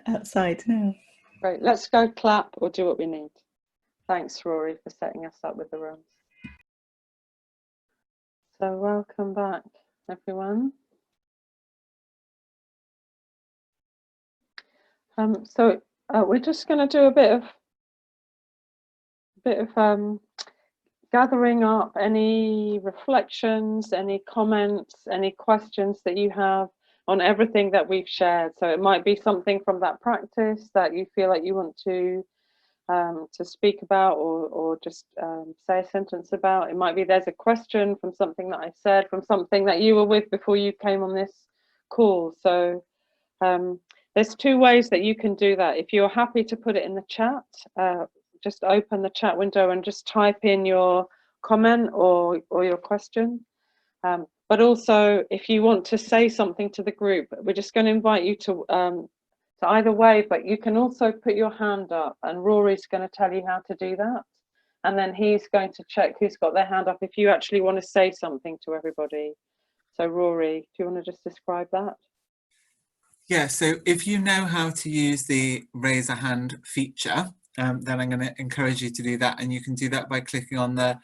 S1: outside now.
S2: Great, let's go clap or do what we need. Thanks, Rory, for setting us up with the rooms. So welcome back, everyone. So we're just going to do a bit of gathering up any reflections, any comments, any questions that you have on everything that we've shared. So it might be something from that practice that you feel like you want to speak about, or just say a sentence about. It might be there's a question from something that I said, from something that you were with before you came on this call. So there's two ways that you can do that. If you're happy to put it in the chat, just open the chat window and just type in your comment or your question. But also, if you want to say something to the group, we're just going to invite you to either way, but you can also put your hand up, and Rory's going to tell you how to do that. And then he's going to check who's got their hand up if you actually want to say something to everybody. So Rory, do you want to just describe that?
S3: Yeah, so if you know how to use the raise a hand feature, then I'm going to encourage you to do that. And you can do that by clicking on the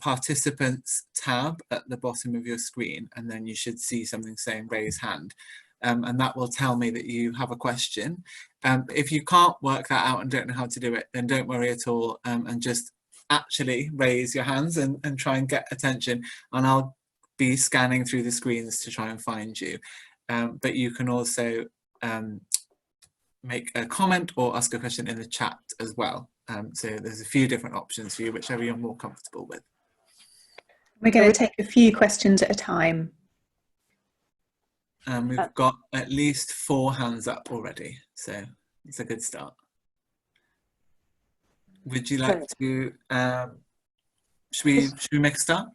S3: participants tab at the bottom of your screen, and then you should see something saying raise hand. And that will tell me that you have a question. If you can't work that out and don't know how to do it, then don't worry at all, and just actually raise your hands and try and get attention. And I'll be scanning through the screens to try and find you. But you can also make a comment or ask a question in the chat as well. So there's a few different options for you, whichever you're more comfortable with.
S1: We're going to take a few questions at a time.
S3: We've got at least 4 hands up already, so it's a good start. Would you like to, should we make a start?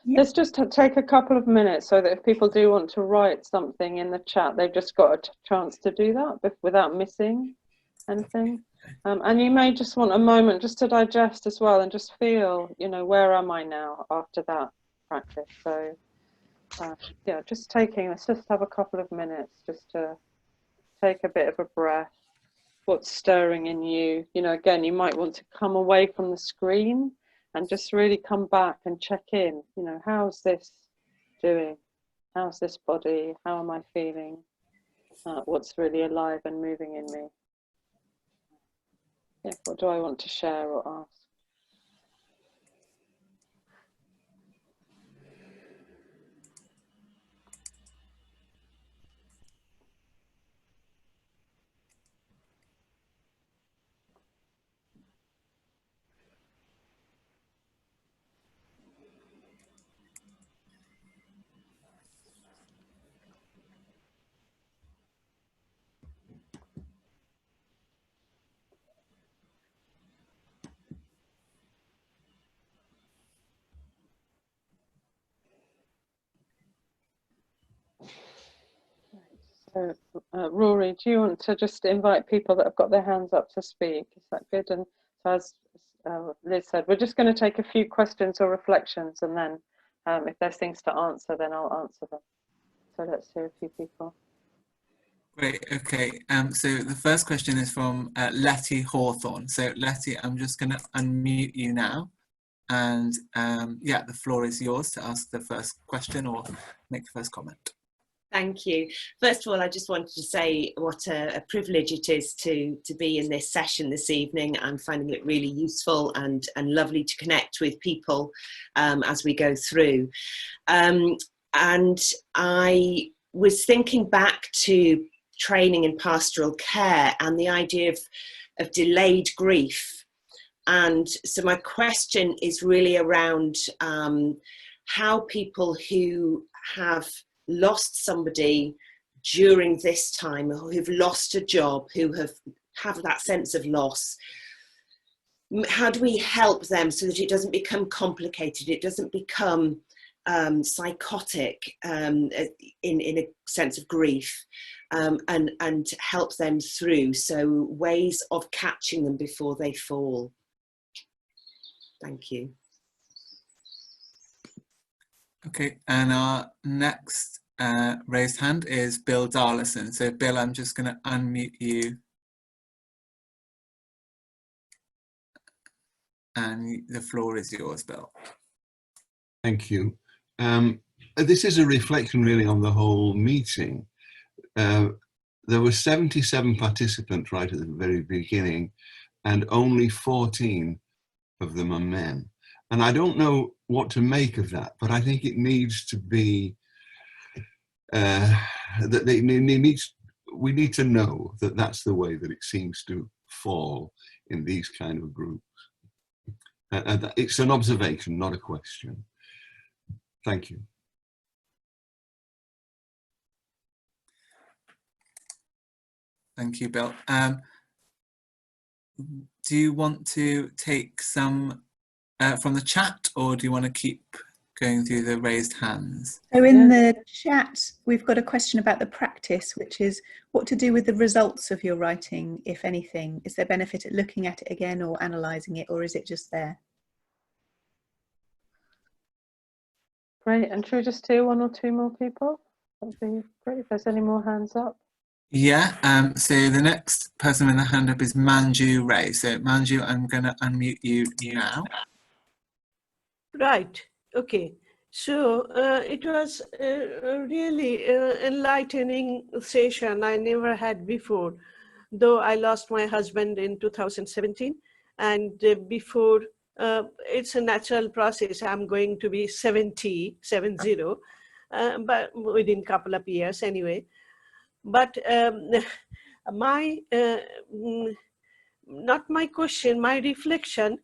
S2: Let's just take a couple of minutes so that if people do want to write something in the chat, they've just got a chance to do that without missing anything. And you may just want a moment just to digest as well and just feel, you know, where am I now after that practice? So yeah, let's just have a couple of minutes just to take a bit of a breath. What's stirring in you? You know, again, you might want to come away from the screen and just really come back and check in. You know, how's this doing? How's this body? How am I feeling? What's really alive and moving in me? Yeah, what do I want to share or ask? So, Rory, do you want to just invite people that have got their hands up to speak? Is that good? And so as Liz said, we're just going to take a few questions or reflections, and then if there's things to answer, then I'll answer them. So let's hear a few people.
S3: Great, okay. So the first question is from Letty Hawthorne. So Letty, I'm just going to unmute you now. And yeah, the floor is yours to ask the first question or make the first comment.
S4: Thank you. First of all, I just wanted to say what a privilege it is to be in this session this evening. I'm finding it really useful and lovely to connect with people as we go through. And I was thinking back to training in pastoral care and the idea of delayed grief. And so my question is really around how people who have lost somebody during this time, who've lost a job, who have that sense of loss. How do we help them so that it doesn't become complicated, it doesn't become psychotic in a sense of grief, and help them through? So ways of catching them before they fall. Thank you.
S3: Okay, and our next raised hand is Bill Darlison. So Bill, I'm just going to unmute you. And the floor is yours, Bill.
S5: Thank you. This is a reflection really on the whole meeting. There were 77 participants right at the very beginning, and only 14 of them are men. And I don't know what to make of that, but I think it needs to be, we need to know that that's the way that it seems to fall in these kind of groups. It's an observation, not a question. Thank you.
S3: Thank you, Bill. Do you want to take some from the chat, or do you want to keep going through the raised hands?
S1: So in the chat, we've got a question about the practice, which is what to do with the results of your writing, if anything. Is there benefit at looking at it again or analysing it, or is it just there?
S2: Great, and should we just do one or two more people? That would be great if there's any more hands up.
S3: Yeah, so the next person with a hand up is Manju Ray. So Manju, I'm going to unmute you now.
S6: Right, okay. So it was a really enlightening session I never had before, though I lost my husband in 2017, and before it's a natural process. I'm going to be 70, but within a couple of years anyway. But not my question, my reflection,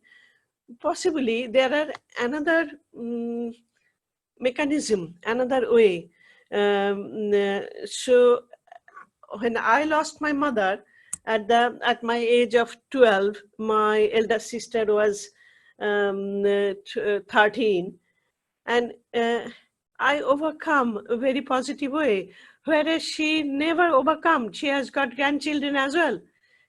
S6: possibly there are another mechanism, another way. So when I lost my mother at my age of 12, my elder sister was 13, and I overcome a very positive way, whereas she never overcome. She has got grandchildren as well.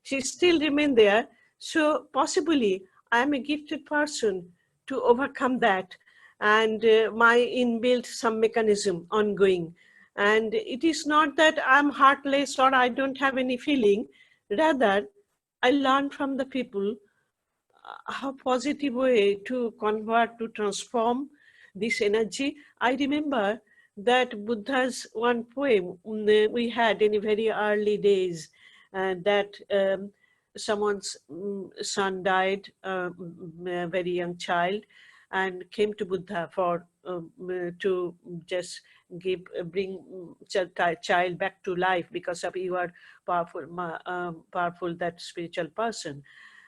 S6: She still remain there. So possibly I am a gifted person to overcome that, and my inbuilt some mechanism ongoing. And it is not that I'm heartless or I don't have any feeling. Rather, I learn from the people how positive way to convert, to transform this energy. I remember that Buddha's one poem we had in very early days, that someone's son died, a very young child, and came to Buddha for to just bring child back to life because of you are powerful, that spiritual person.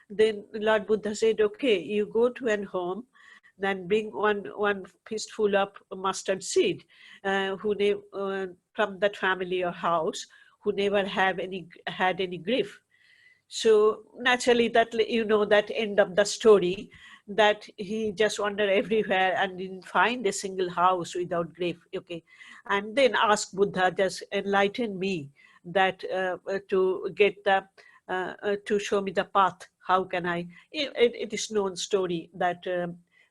S6: Then Lord Buddha said, okay, you go to an home, then bring one fistful of mustard seed, from that family or house who never had any grief. So naturally, that that end of the story, that he just wandered everywhere and didn't find a single house without grief. Okay, and then asked Buddha, just enlighten me that to get the to show me the path. How can I? It is known story that.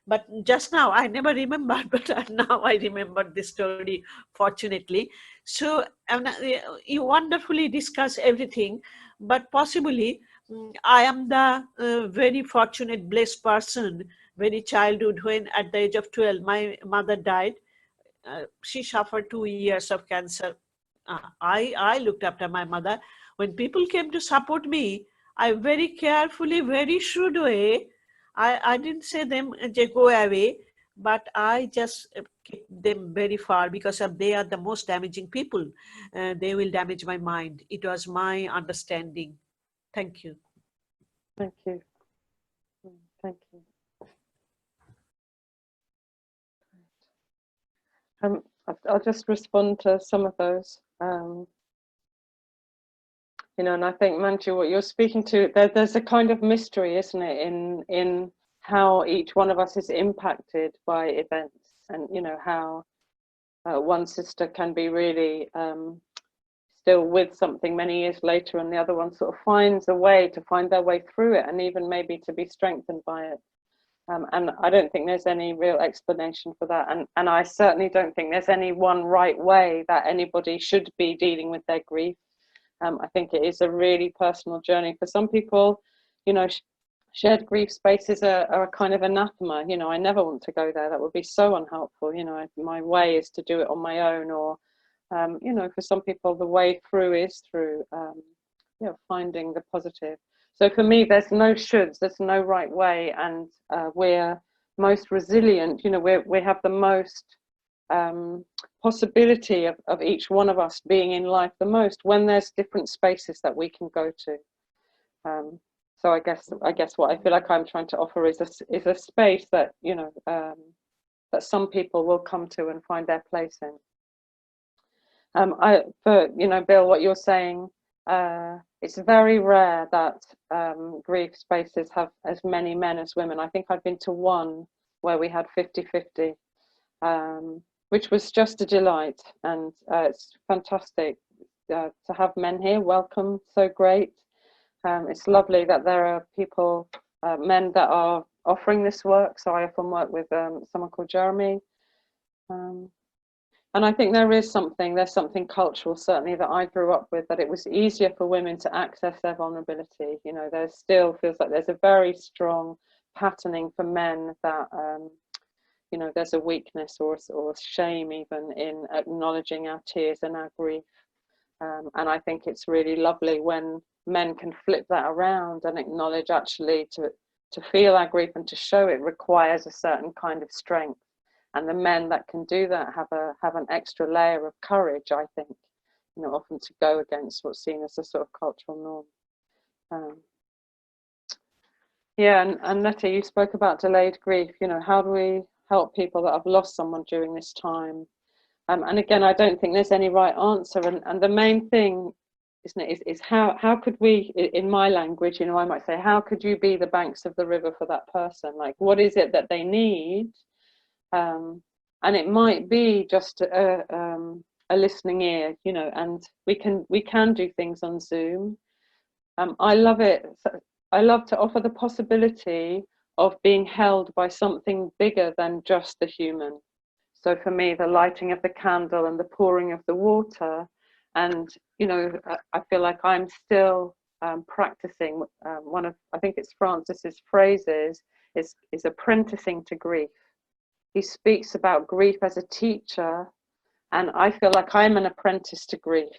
S6: But just now, I never remembered, but now I remember this story, fortunately. So you wonderfully discuss everything, but possibly I am the very fortunate, blessed person, very childhood, when at the age of 12, my mother died. She suffered 2 years of cancer. I looked after my mother. When people came to support me, I very carefully, very shrewd way, I didn't say them go away, but I just keep them very far because they are the most damaging people. They will damage my mind. It was my understanding. Thank you.
S2: Thank you. Thank you. just respond to some of those. You know, and I think, Manju, what you're speaking to, there's a kind of mystery, isn't it, in how each one of us is impacted by events, and you know how one sister can be really still with something many years later, and the other one sort of finds a way to find their way through it, and even maybe to be strengthened by it. And I don't think there's any real explanation for that, and I certainly don't think there's any one right way that anybody should be dealing with their grief. I think it is a really personal journey. For some people, you know, shared grief spaces are a kind of anathema. You know, I never want to go there. That would be so unhelpful. You know, my way is to do it on my own, or, you know, for some people, the way through is through, you know, finding the positive. So for me, there's no shoulds, there's no right way, and we're most resilient. You know, we have the most possibility of each one of us being in life the most when there's different spaces that we can go to. So I guess what I feel like I'm trying to offer is a space that, you know, that some people will come to and find their place in. For you know, Bill, what you're saying, it's very rare that grief spaces have as many men as women. I think I've been to one where we had 50-50. Which was just a delight, and it's fantastic to have men here. Welcome, so great. It's lovely that there are people, men that are offering this work. So I often work with someone called Jeremy, and I think there's something cultural, certainly, that I grew up with, that it was easier for women to access their vulnerability. You know, there still feels like there's a very strong patterning for men that you know, there's a weakness or shame even in acknowledging our tears and our grief. And I think it's really lovely when men can flip that around and acknowledge, actually, to feel our grief and to show it requires a certain kind of strength. And the men that can do that have an extra layer of courage, I think, you know, often to go against what's seen as a sort of cultural norm. Yeah, and Netta, you spoke about delayed grief. You know, how do we help people that have lost someone during this time? And again, I don't think there's any right answer. And the main thing, isn't it, is how could we, in my language, you know, I might say, how could you be the banks of the river for that person? Like, what is it that they need? And it might be just a listening ear, you know, and we can do things on Zoom. I love it. I love to offer the possibility of being held by something bigger than just the human. So for me, the lighting of the candle and the pouring of the water, and you know, I feel like I'm still practicing one of, I think it's Francis's phrases, is apprenticing to grief. He speaks about grief as a teacher, and I feel like I'm an apprentice to grief.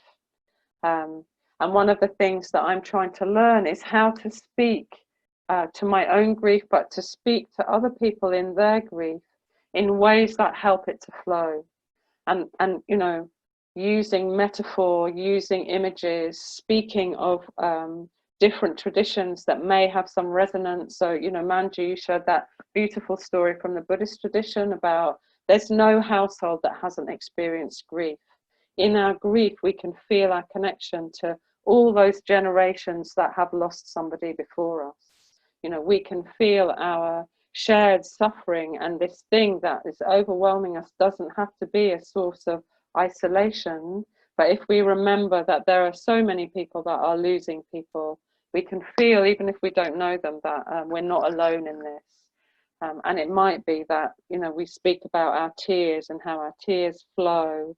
S2: And one of the things that I'm trying to learn is how to speak to my own grief, but to speak to other people in their grief in ways that help it to flow. And you know, using metaphor, using images, speaking of different traditions that may have some resonance. So, you know, Manju, you shared that beautiful story from the Buddhist tradition about there's no household that hasn't experienced grief. In our grief, we can feel our connection to all those generations that have lost somebody before us. You know, we can feel our shared suffering, and this thing that is overwhelming us doesn't have to be a source of isolation. But if we remember that there are so many people that are losing people, we can feel, even if we don't know them, that we're not alone in this. And it might be that, you know, we speak about our tears and how our tears flow.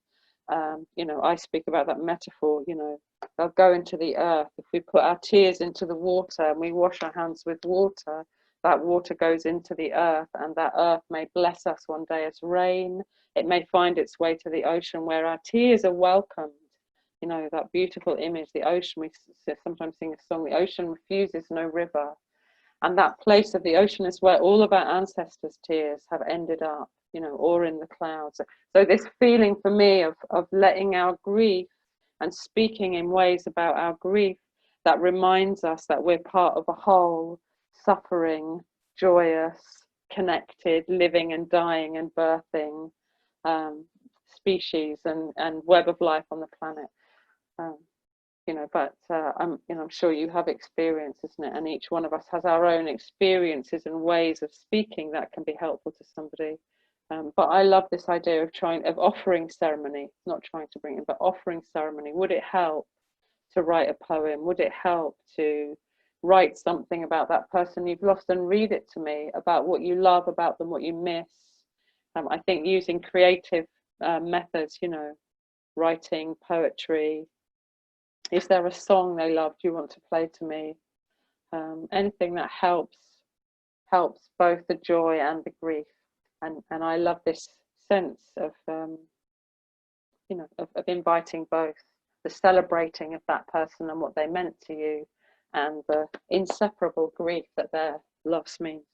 S2: You know, I speak about that metaphor, you know, they'll go into the earth. If we put our tears into the water and we wash our hands with water, that water goes into the earth, and that earth may bless us one day as rain. It may find its way to the ocean where our tears are welcomed. You know, that beautiful image, the ocean, we sometimes sing a song, the ocean refuses no river. And that place of the ocean is where all of our ancestors' tears have ended up, you know, or in the clouds. So this feeling for me of letting our grief and speaking in ways about our grief that reminds us that we're part of a whole, suffering, joyous, connected, living and dying and birthing species and web of life on the planet. You know, but I'm sure you have experience, isn't it? And each one of us has our own experiences and ways of speaking that can be helpful to somebody. But I love this idea of offering ceremony, not trying to bring it, but offering ceremony. Would it help to write a poem? Would it help to write something about that person you've lost and read it to me, about what you love about them, what you miss? I think using creative methods, you know, writing, poetry. Is there a song they loved you want to play to me? Anything that helps both the joy and the grief. And I love this sense of you know, of inviting both, the celebrating of that person and what they meant to you, and the inseparable grief that their loss means.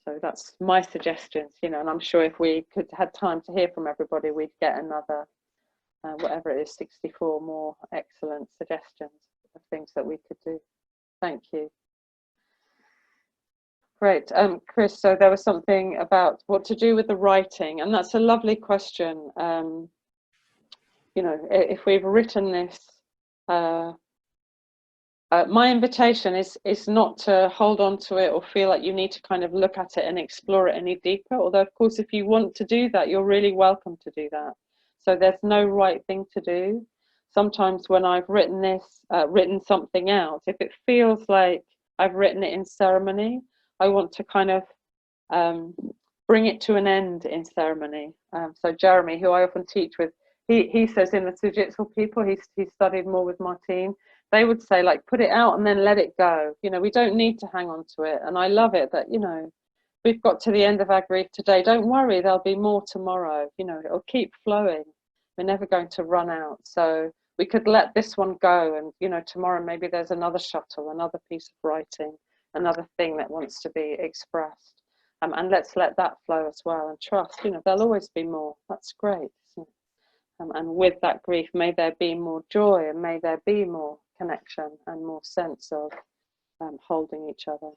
S2: So that's my suggestions, you know, and I'm sure if we could had time to hear from everybody, we'd get another whatever it is, 64 more excellent suggestions of things that we could do. Thank you. Great. Chris, so there was something about what to do with the writing, and that's a lovely question. You know, if we've written this, my invitation is not to hold on to it or feel like you need to kind of look at it and explore it any deeper, although of course if you want to do that, you're really welcome to do that. So there's no right thing to do. Sometimes when I've written this, written something out, if it feels like I've written it in ceremony, I want to kind of bring it to an end in ceremony. So Jeremy, who I often teach with, he says in the Jiu-Jitsu people, he's studied more with Martine, they would say, like, put it out and then let it go. You know, we don't need to hang on to it. And I love it that, you know, we've got to the end of our grief today. Don't worry, there'll be more tomorrow. You know, it'll keep flowing. We're never going to run out. So we could let this one go, and, you know, tomorrow maybe there's another shuttle, another piece of writing, another thing that wants to be expressed. And let's let that flow as well, and trust, you know, there'll always be more. That's great, isn't it? And with that grief, may there be more joy, and may there be more connection and more sense of holding each other.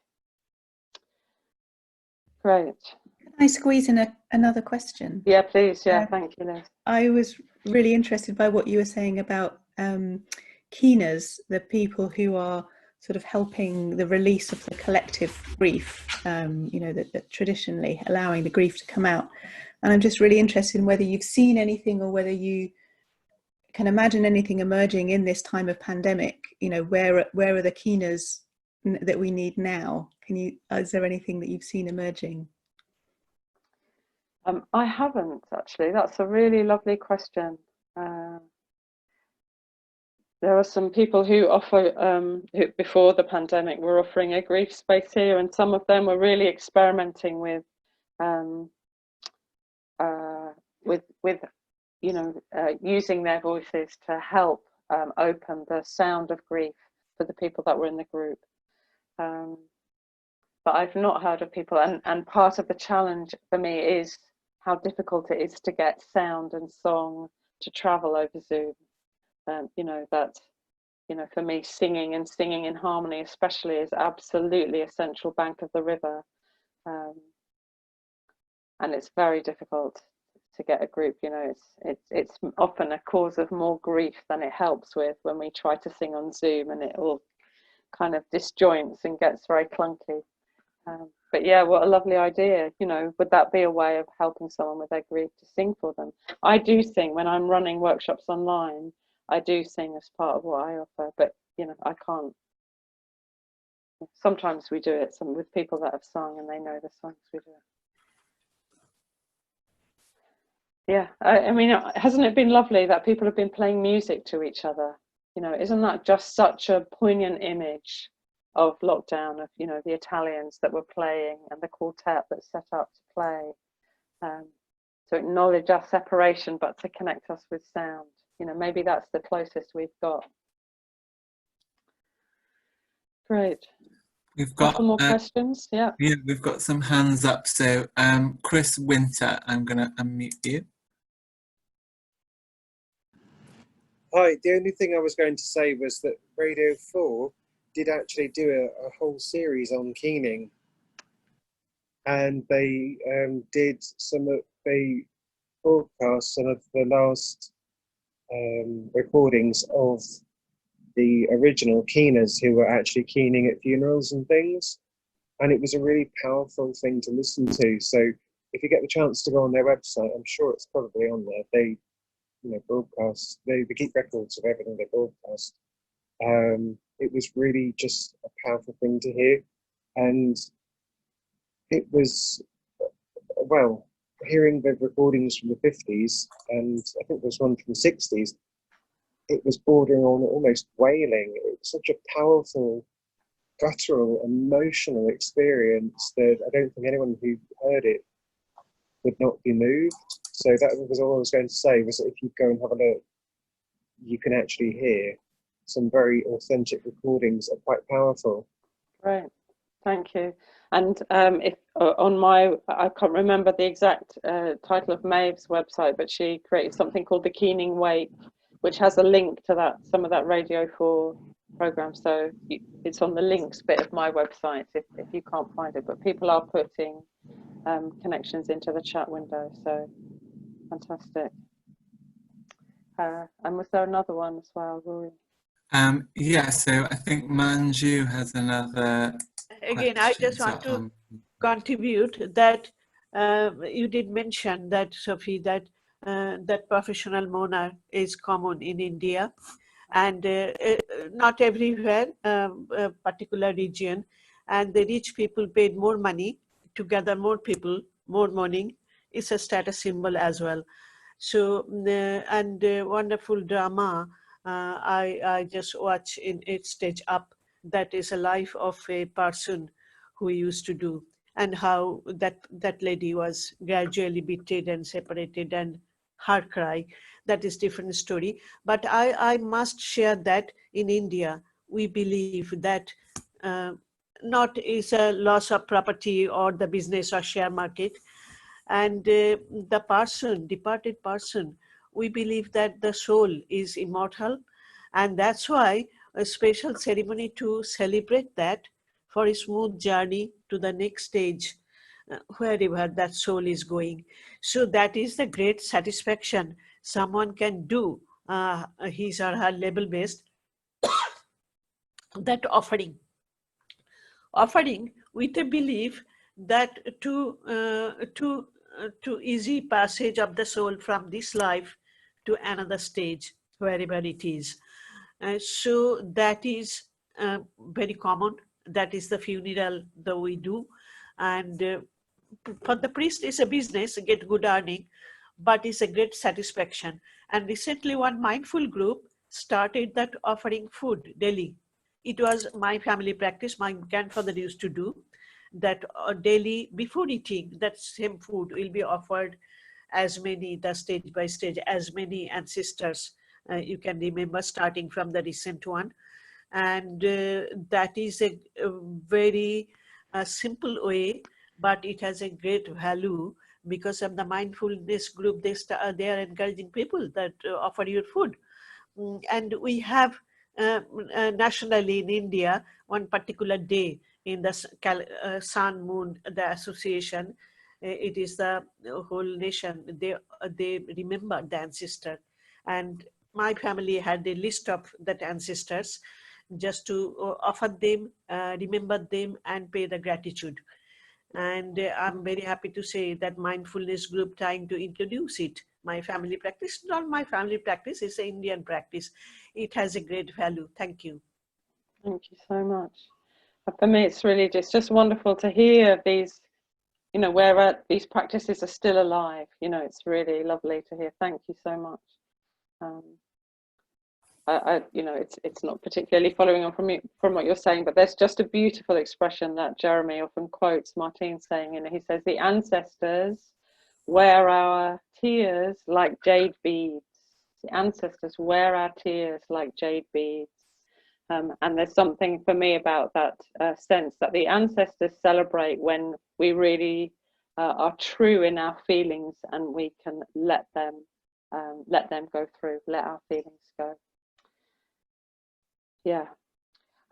S2: Great.
S1: Can I squeeze in another question?
S2: Yeah, please. Yeah, thank you, Liz.
S1: I was really interested by what you were saying about keeners, the people who are sort of helping the release of the collective grief, you know, that traditionally allowing the grief to come out. And I'm just really interested in whether you've seen anything, or whether you can imagine anything emerging in this time of pandemic. You know, where are the keeners that we need now? Is there anything that you've seen emerging?
S2: I haven't, actually. That's a really lovely question. There are some people who offer, who before the pandemic were offering a grief space here, and some of them were really experimenting with you know, using their voices to help open the sound of grief for the people that were in the group. But I've not heard of people, and part of the challenge for me is how difficult it is to get sound and song to travel over Zoom. You know, that, you know, for me, singing in harmony especially is absolutely a central bank of the river. And it's very difficult to get a group, you know, it's often a cause of more grief than it helps with when we try to sing on Zoom, and it all kind of disjoints and gets very clunky. But yeah, what a lovely idea. You know, would that be a way of helping someone with their grief, to sing for them? I do sing when I'm running workshops online. I do sing as part of what I offer, but, you know, I can't. Sometimes we do it with people that have sung and they know the songs we do. Yeah, I mean, hasn't it been lovely that people have been playing music to each other? You know, isn't that just such a poignant image of lockdown, of, you know, the Italians that were playing and the quartet that set up to play, to acknowledge our separation, but to connect us with sound. You know, maybe that's the closest we've got. Great.
S3: We've got
S2: some more questions. Yeah,
S3: we've got some hands up. So Chris Winter, I'm going to unmute you.
S7: Hi, the only thing I was going to say was that Radio 4 did actually do a whole series on keening, and they did they broadcast some of the last recordings of the original keeners who were actually keening at funerals and things. And it was a really powerful thing to listen to. So if you get the chance to go on their website, I'm sure it's probably on there. They, broadcast, they keep records of everything they broadcast. It was really just a powerful thing to hear. And it was, well, hearing the recordings from the 50s, and I think there's one from the 60s, it was bordering on almost wailing. It was such a powerful, guttural, emotional experience that I don't think anyone who heard it would not be moved. So that was all I was going to say, was that if you go and have a look, you can actually hear some very authentic recordings that are quite powerful.
S2: Right, thank you. And if on my, I can't remember the exact title of Maeve's website, but she created something called the Keening Wake, which has a link to that, some of that Radio 4 program. So it's on the links bit of my website if you can't find it, but people are putting connections into the chat window. So fantastic. And was there another one as well, Rory?
S3: Yeah, so I think Manju has another
S6: Again, I
S3: question.
S6: just want to contribute that you did mention that, Sophie, that that professional mourner is common in India, and not everywhere, a particular region, and the rich people paid more money to gather more people, more mourning. It's a status symbol as well. So, and wonderful drama I just watch in its stage up, that is a life of a person who used to do, and how that lady was gradually betrayed and separated, and her cry, that is different story. But I must share that in India we believe that not is a loss of property or the business or share market, and the person, departed person, we believe that the soul is immortal, and that's why a special ceremony to celebrate that, for a smooth journey to the next stage, wherever that soul is going. So that is the great satisfaction someone can do, his or her level based, that offering with a belief that to easy passage of the soul from this life to another stage, wherever it is. So that is very common. That is the funeral that we do. And for the priest, it's a business, get good earning, but it's a great satisfaction. And recently one mindful group started that offering food daily. It was my family practice. My grandfather used to do that daily before eating. That same food will be offered, as many, the stage by stage, as many ancestors you can remember, starting from the recent one. And that is a very simple way, but it has a great value because of the mindfulness group. They are encouraging people that offer your food. And we have nationally in India, one particular day in the sun, moon, the association, it is the whole nation, they remember the ancestor. And my family had a list of that ancestors just to offer them, remember them, and pay the gratitude. And I'm very happy to say that mindfulness group trying to introduce it. My family practice, not my family practice, it's an Indian practice. It has a great value. Thank you.
S2: Thank you so much. For me, it's really just wonderful to hear these, where these practices are still alive. It's really lovely to hear. Thank you so much. It's not particularly following on from what you're saying, but there's just a beautiful expression that Jeremy often quotes Martine saying, he says, the ancestors wear our tears like jade beads. The ancestors wear our tears like jade beads. And there's something for me about that sense that the ancestors celebrate when we really are true in our feelings, and we can let them go through, let our feelings go. Yeah.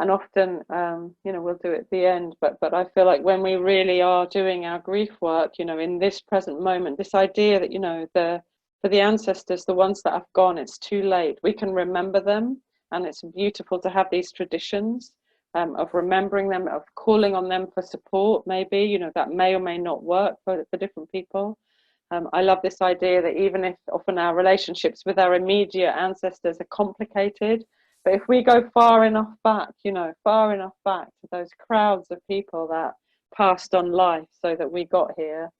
S2: And often, you know, we'll do it at the end, but I feel like when we really are doing our grief work, you know, in this present moment, this idea that, you know, for the ancestors, the ones that have gone, it's too late. We can remember them, and it's beautiful to have these traditions of remembering them, of calling on them for support, maybe, you know, that may or may not work for different people. I love this idea that even if often our relationships with our immediate ancestors are complicated, but if we go far enough back, you know, far enough back to those crowds of people that passed on life so that we got here,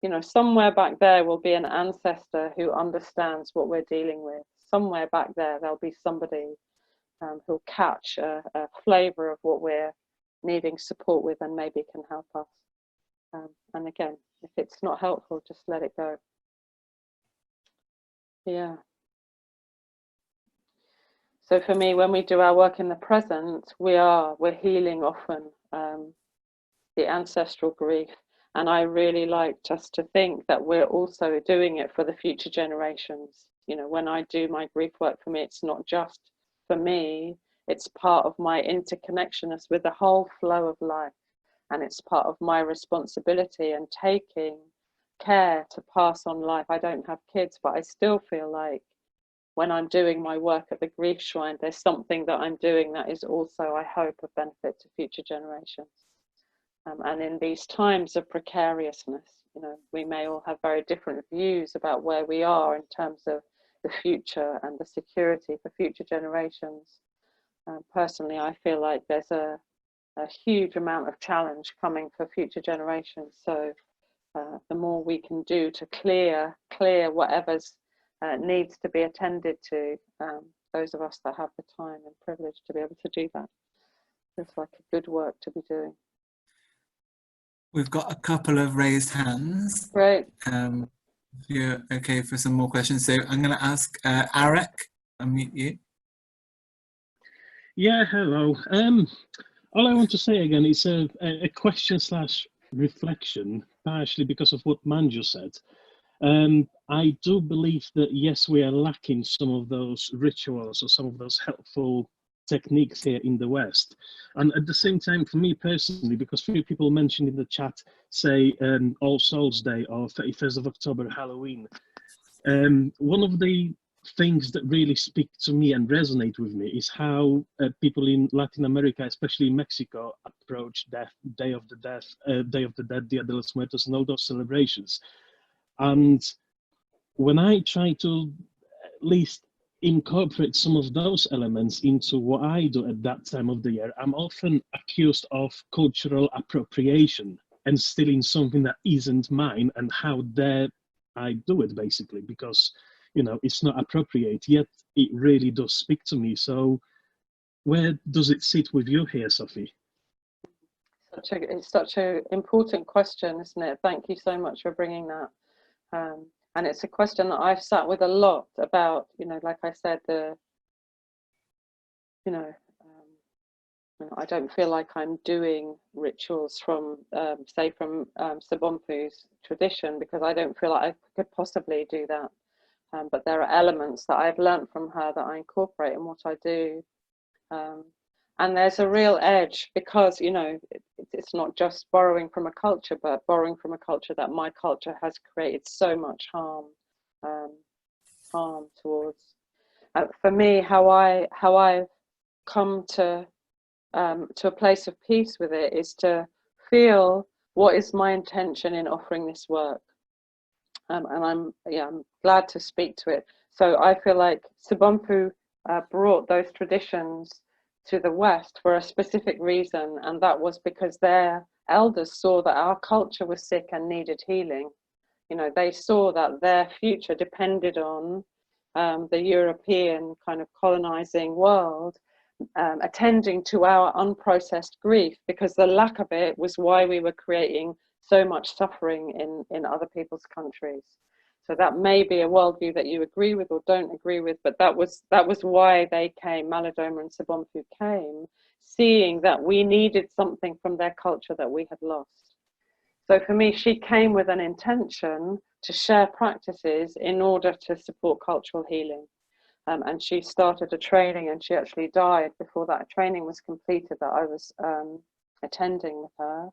S2: you know, somewhere back there will be an ancestor who understands what we're dealing with. Somewhere back there, there'll be somebody who'll catch a flavour of what we're needing support with and maybe can help us. And again, if it's not helpful, just let it go. Yeah. So for me, when we do our work in the present, we're healing often the ancestral grief. And I really like just to think that we're also doing it for the future generations. You know, when I do my grief work, for me, it's not just for me, it's part of my interconnectedness with the whole flow of life. And it's part of my responsibility and taking care to pass on life. I don't have kids, but I still feel like when I'm doing my work at the grief shrine, there's something that I'm doing that is also, I hope, of benefit to future generations. And in these times of precariousness, you know, we may all have very different views about where we are in terms of the future and the security for future generations. Personally, I feel like there's a huge amount of challenge coming for future generations. So the more we can do to clear whatever's needs to be attended to, those of us that have the time and privilege to be able to do that, feels like a good work to be doing.
S3: We've got a couple of raised hands.
S2: Great.
S3: If you're okay for some more questions. So I'm going to ask Arek, unmute you.
S8: Yeah, hello. All I want to say again is a question / reflection, partially because of what Manju said. I do believe that, yes, we are lacking some of those rituals or some of those helpful techniques here in the West. And at the same time, for me personally, because few people mentioned in the chat, say All Souls Day or 31st of October, Halloween, one of the things that really speak to me and resonate with me is how people in Latin America, especially in Mexico, approach death, Day of the Dead, Dia de los Muertos, and all those celebrations. And when I try to at least incorporate some of those elements into what I do at that time of the year, I'm often accused of cultural appropriation and stealing something that isn't mine, and how dare I do it, basically, because, you know, it's not appropriate, yet it really does speak to me. So where does it sit with you here, Sophie?
S2: It's such an important question, isn't it? Thank you so much for bringing that. And it's a question that I've sat with a lot about, you know, like I said, I don't feel like I'm doing rituals from, say, from Sobonfu's tradition, because I don't feel like I could possibly do that. But there are elements that I've learned from her that I incorporate in what I do. And there's a real edge, because, you know, it's not just borrowing from a culture, but borrowing from a culture that my culture has created so much harm towards. For me, how I've come to a place of peace with it is to feel what is my intention in offering this work. And I'm glad to speak to it. So I feel like Sobonfu brought those traditions to the West for a specific reason, and that was because their elders saw that our culture was sick and needed healing. You know, they saw that their future depended on the European kind of colonizing world attending to our unprocessed grief, because the lack of it was why we were creating so much suffering in other people's countries. So that may be a worldview that you agree with or don't agree with, but that was why they came, Malidoma and Sobonfu came, seeing that we needed something from their culture that we had lost. So for me, she came with an intention to share practices in order to support cultural healing. and she started a training, and she actually died before that training was completed that I was attending with her.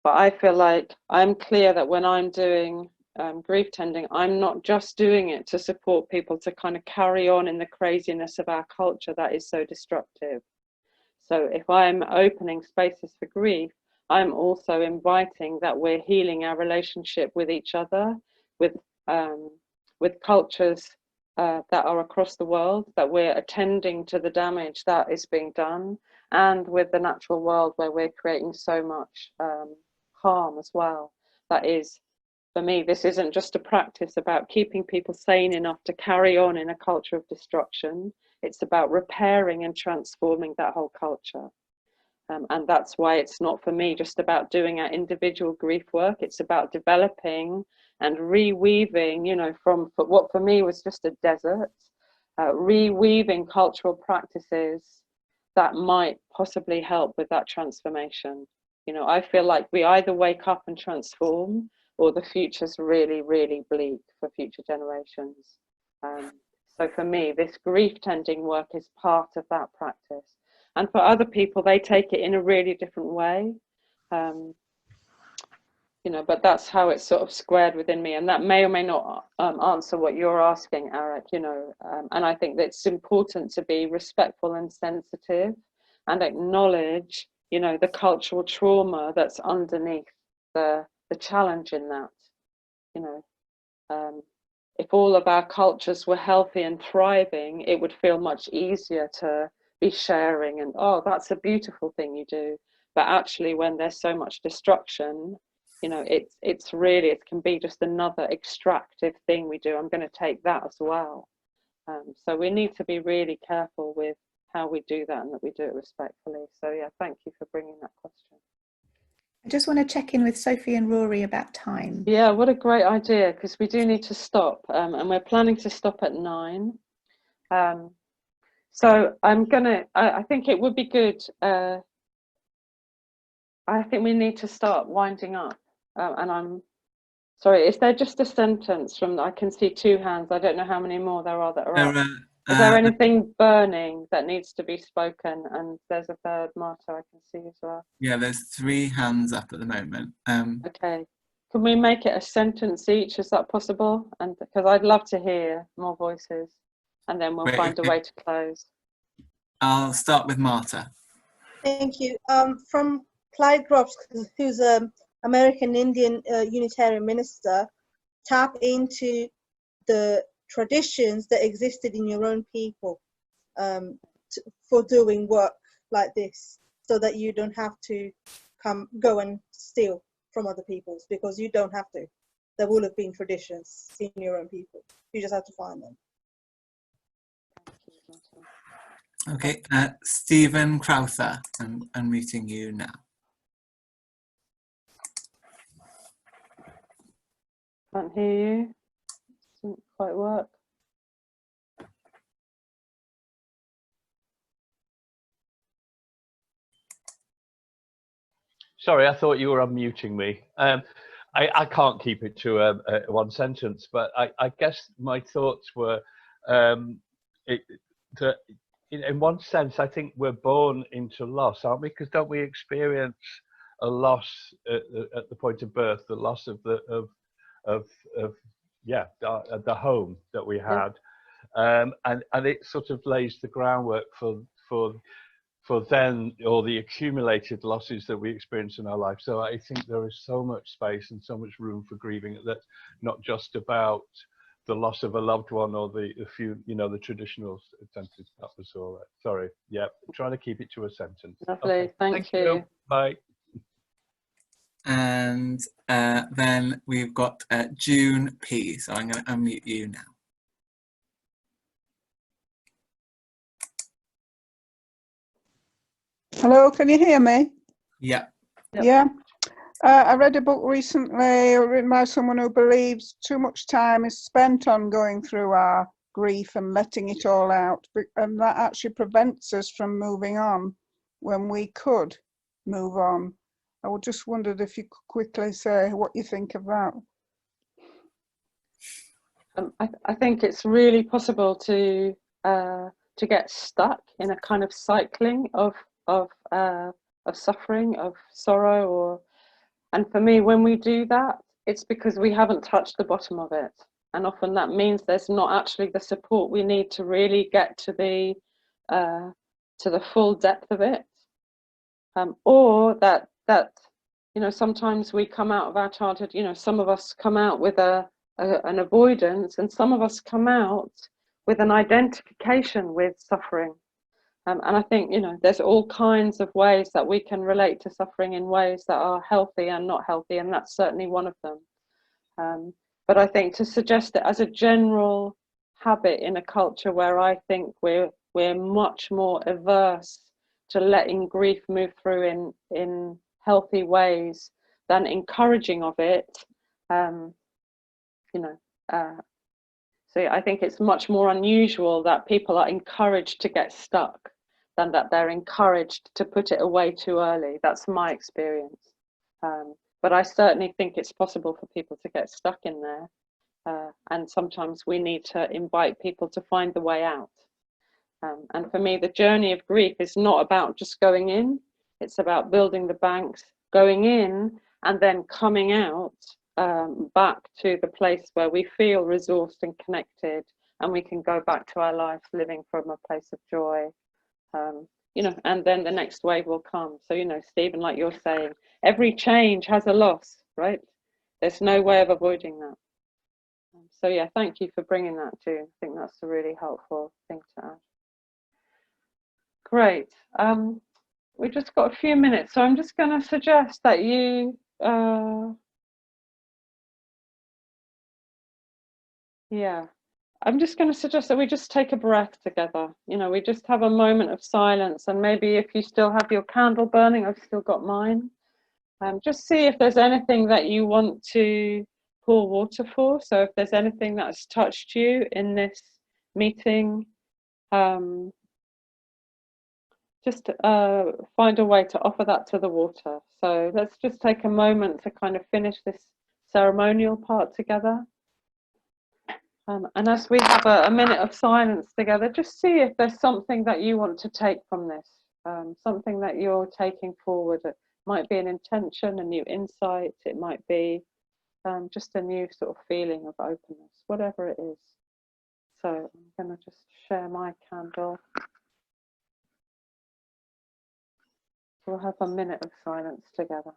S2: But I feel like I'm clear that when I'm doing grief tending, I'm not just doing it to support people to kind of carry on in the craziness of our culture that is so destructive. So if I'm opening spaces for grief, I'm also inviting that we're healing our relationship with each other, with cultures that are across the world, that we're attending to the damage that is being done, and with the natural world where we're creating so much harm as well. That is, for me, this isn't just a practice about keeping people sane enough to carry on in a culture of destruction. It's about repairing and transforming that whole culture. And that's why it's not, for me, just about doing our individual grief work. It's about developing and reweaving, you know, from what for me was just a desert, reweaving cultural practices that might possibly help with that transformation. You know, I feel like we either wake up and transform, or the future's really, really bleak for future generations. So for me, this grief tending work is part of that practice. And for other people, they take it in a really different way. You know, but that's how it's sort of squared within me. And that may or may not answer what you're asking, Eric, you know. And I think that it's important to be respectful and sensitive and acknowledge, you know, the cultural trauma that's underneath the challenge in that, you know. If all of our cultures were healthy and thriving, it would feel much easier to be sharing and, oh, that's a beautiful thing you do. But actually, when there's so much destruction, you know, it's really, it can be just another extractive thing we do. I'm going to take that as well. So we need to be really careful with how we do that, and that we do it respectfully. So yeah, thank you for bringing that question.
S1: I just want to check in with Sophie and Rory about time.
S2: Yeah, what a great idea, because we do need to stop, and we're planning to stop at 9. So I think it would be good, I think we need to start winding up, and I'm sorry, is there just a sentence from, I can see 2 hands, I don't know how many more there are that are up. Is there anything burning that needs to be spoken? And there's a third, Marta, I can see as well.
S3: Yeah, there's 3 hands up at the moment.
S2: Okay, can we make it a sentence each? Is that possible? And because I'd love to hear more voices, and then we'll find a way to close.
S3: I'll start with Marta.
S9: Thank you. From Clyde Groves, who's an American Indian Unitarian minister, tap into the traditions that existed in your own people for doing work like this, so that you don't have to go and steal from other people's, because you don't have to. There will have been traditions in your own people. You just have to find them.
S3: Okay, Stephen Crowther, I'm unmuting you now.
S2: Can't hear you. Doesn't quite work.
S10: Sorry, I thought you were unmuting me. I can't keep it to one sentence, but I guess my thoughts were in one sense, I think we're born into loss, aren't we? Because don't we experience a loss at the point of birth, the loss of the home that we had, and it sort of lays the groundwork for then all the accumulated losses that we experience in our life. So I think there is so much space and so much room for grieving. That's not just about the loss of a loved one or the few, you know, the traditional sentences. That was all. Sorry. Yeah, trying to keep it to a sentence.
S2: Lovely.
S10: Okay.
S2: Thank you.
S10: Bye.
S3: And then we've got June P. So I'm going to unmute you now.
S11: Hello, can you hear me?
S3: Yeah.
S2: Yep.
S11: Yeah. I read a book recently written by someone who believes too much time is spent on going through our grief and letting it all out, and that actually prevents us from moving on when we could move on. I just wondered if you could quickly say what you think of that.
S2: I think it's really possible to get stuck in a kind of cycling of suffering, of sorrow, and for me, when we do that, it's because we haven't touched the bottom of it, and often that means there's not actually the support we need to really get to the full depth of it, or that you know, sometimes we come out of our childhood, you know, some of us come out with an avoidance, and some of us come out with an identification with suffering. And I think, you know, there's all kinds of ways that we can relate to suffering in ways that are healthy and not healthy, and that's certainly one of them. But I think to suggest it as a general habit in a culture where I think we're much more averse to letting grief move through in healthy ways than encouraging of it, you know, so I think it's much more unusual that people are encouraged to get stuck than that they're encouraged to put it away too early. That's my experience. But I certainly think it's possible for people to get stuck in there. And sometimes we need to invite people to find the way out. And for me, the journey of grief is not about just going in. It's about building the banks, going in, and then coming out back to the place where we feel resourced and connected, and we can go back to our lives living from a place of joy. You know, and then the next wave will come. So, you know, Stephen, like you're saying, every change has a loss, right? There's no way of avoiding that. So yeah, thank you for bringing that too. I think that's a really helpful thing to add. Great. We've just got a few minutes, so I'm just going to suggest that you yeah, I'm just going to suggest that we just take a breath together. You know, we just have a moment of silence, and maybe if you still have your candle burning, I've still got mine. Just see if there's anything that you want to pour water for. So if there's anything that's touched you in this meeting, just find a way to offer that to the water. So let's just take a moment to kind of finish this ceremonial part together. And as we have a minute of silence together, just see if there's something that you want to take from this, something that you're taking forward. It might be an intention, a new insight, it might be just a new sort of feeling of openness, whatever it is. So I'm going to just share my candle. We'll have a minute of silence together.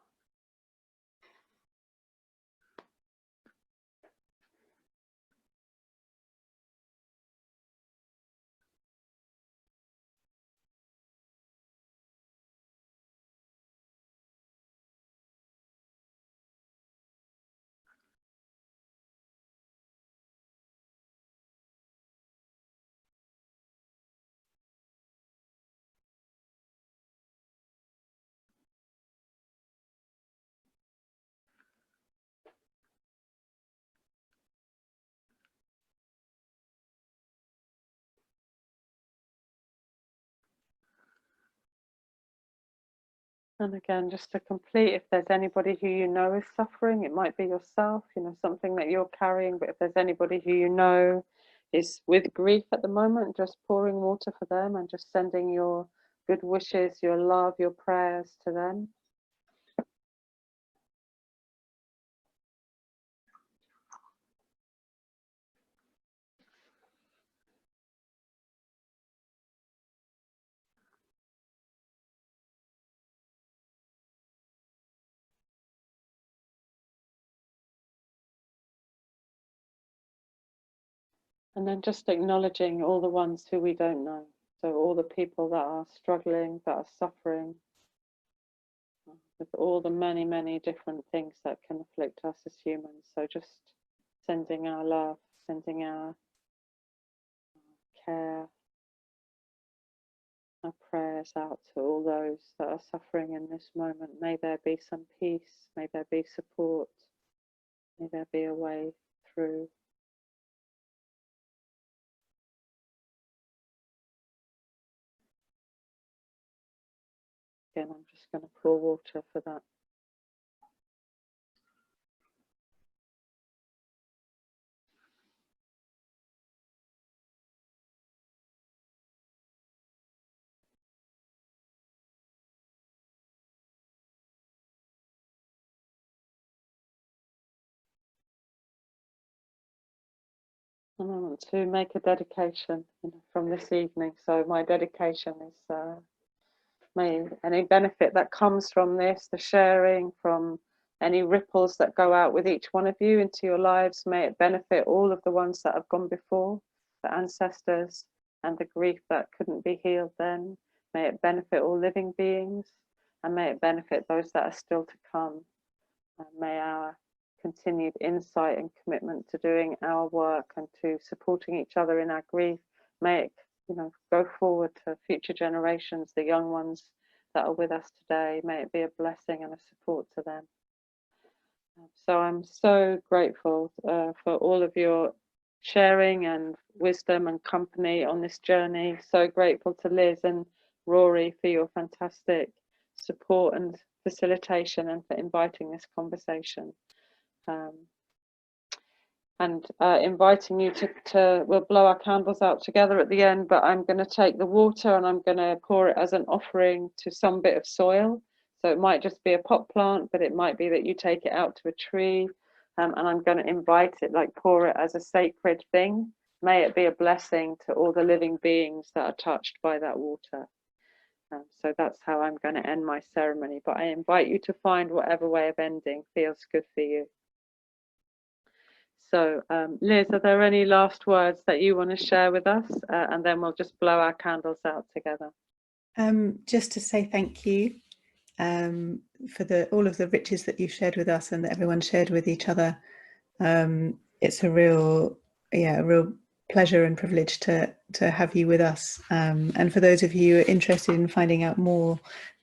S2: And again, just to complete, if there's anybody who you know is suffering, it might be yourself, you know, something that you're carrying, but if there's anybody who you know is with grief at the moment, just pouring water for them and just sending your good wishes, your love, your prayers to them. And then just acknowledging all the ones who we don't know. So all the people that are struggling, that are suffering, with all the many, many different things that can afflict us as humans. So just sending our love, sending our care, our prayers out to all those that are suffering in this moment. May there be some peace, may there be support, may there be a way through. Again, I'm just going to pour water for that. And I want to make a dedication from this evening. So my dedication is may any benefit that comes from this, the sharing, from any ripples that go out with each one of you into your lives, may it benefit all of the ones that have gone before, the ancestors, and the grief that couldn't be healed then. May it benefit all living beings, and may it benefit those that are still to come. And may our continued insight and commitment to doing our work and to supporting each other in our grief, may it go forward to future generations, the young ones that are with us today. May it be a blessing and a support to them. So I'm so grateful for all of your sharing and wisdom and company on this journey. So grateful to Liz and Rory for your fantastic support and facilitation and for inviting this conversation. And inviting you to we'll blow our candles out together at the end, but I'm going to take the water and I'm going to pour it as an offering to some bit of soil. So it might just be a pot plant, but it might be that you take it out to a tree, and I'm going to invite it, like pour it as a sacred thing. May it be a blessing to all the living beings that are touched by that water. So that's how I'm going to end my ceremony, but I invite you to find whatever way of ending feels good for you. So Liz, are there any last words that you want to share with us? And then we'll just blow our candles out together.
S1: Just to say thank you for all of the riches that you've shared with us and that everyone shared with each other. It's a real pleasure and privilege to have you with us. And for those of you who are interested in finding out more,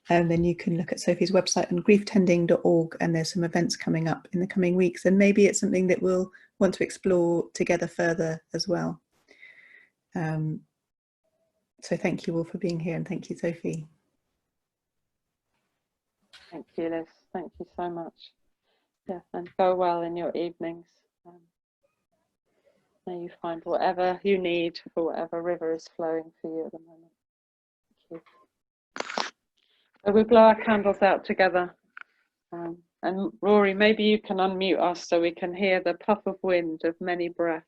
S1: then you can look at Sophie's website on grieftending.org, and there's some events coming up in the coming weeks, and maybe it's something that we'll want to explore together further as well. So thank you all for being here, and thank you, Sophie.
S2: Thank you, Liz. Thank you so much. Yeah, and go well in your evenings. May you find whatever you need for whatever river is flowing for you at the moment. Thank you. So we blow our candles out together. And Rory, maybe you can unmute us so we can hear the puff of wind of many breaths.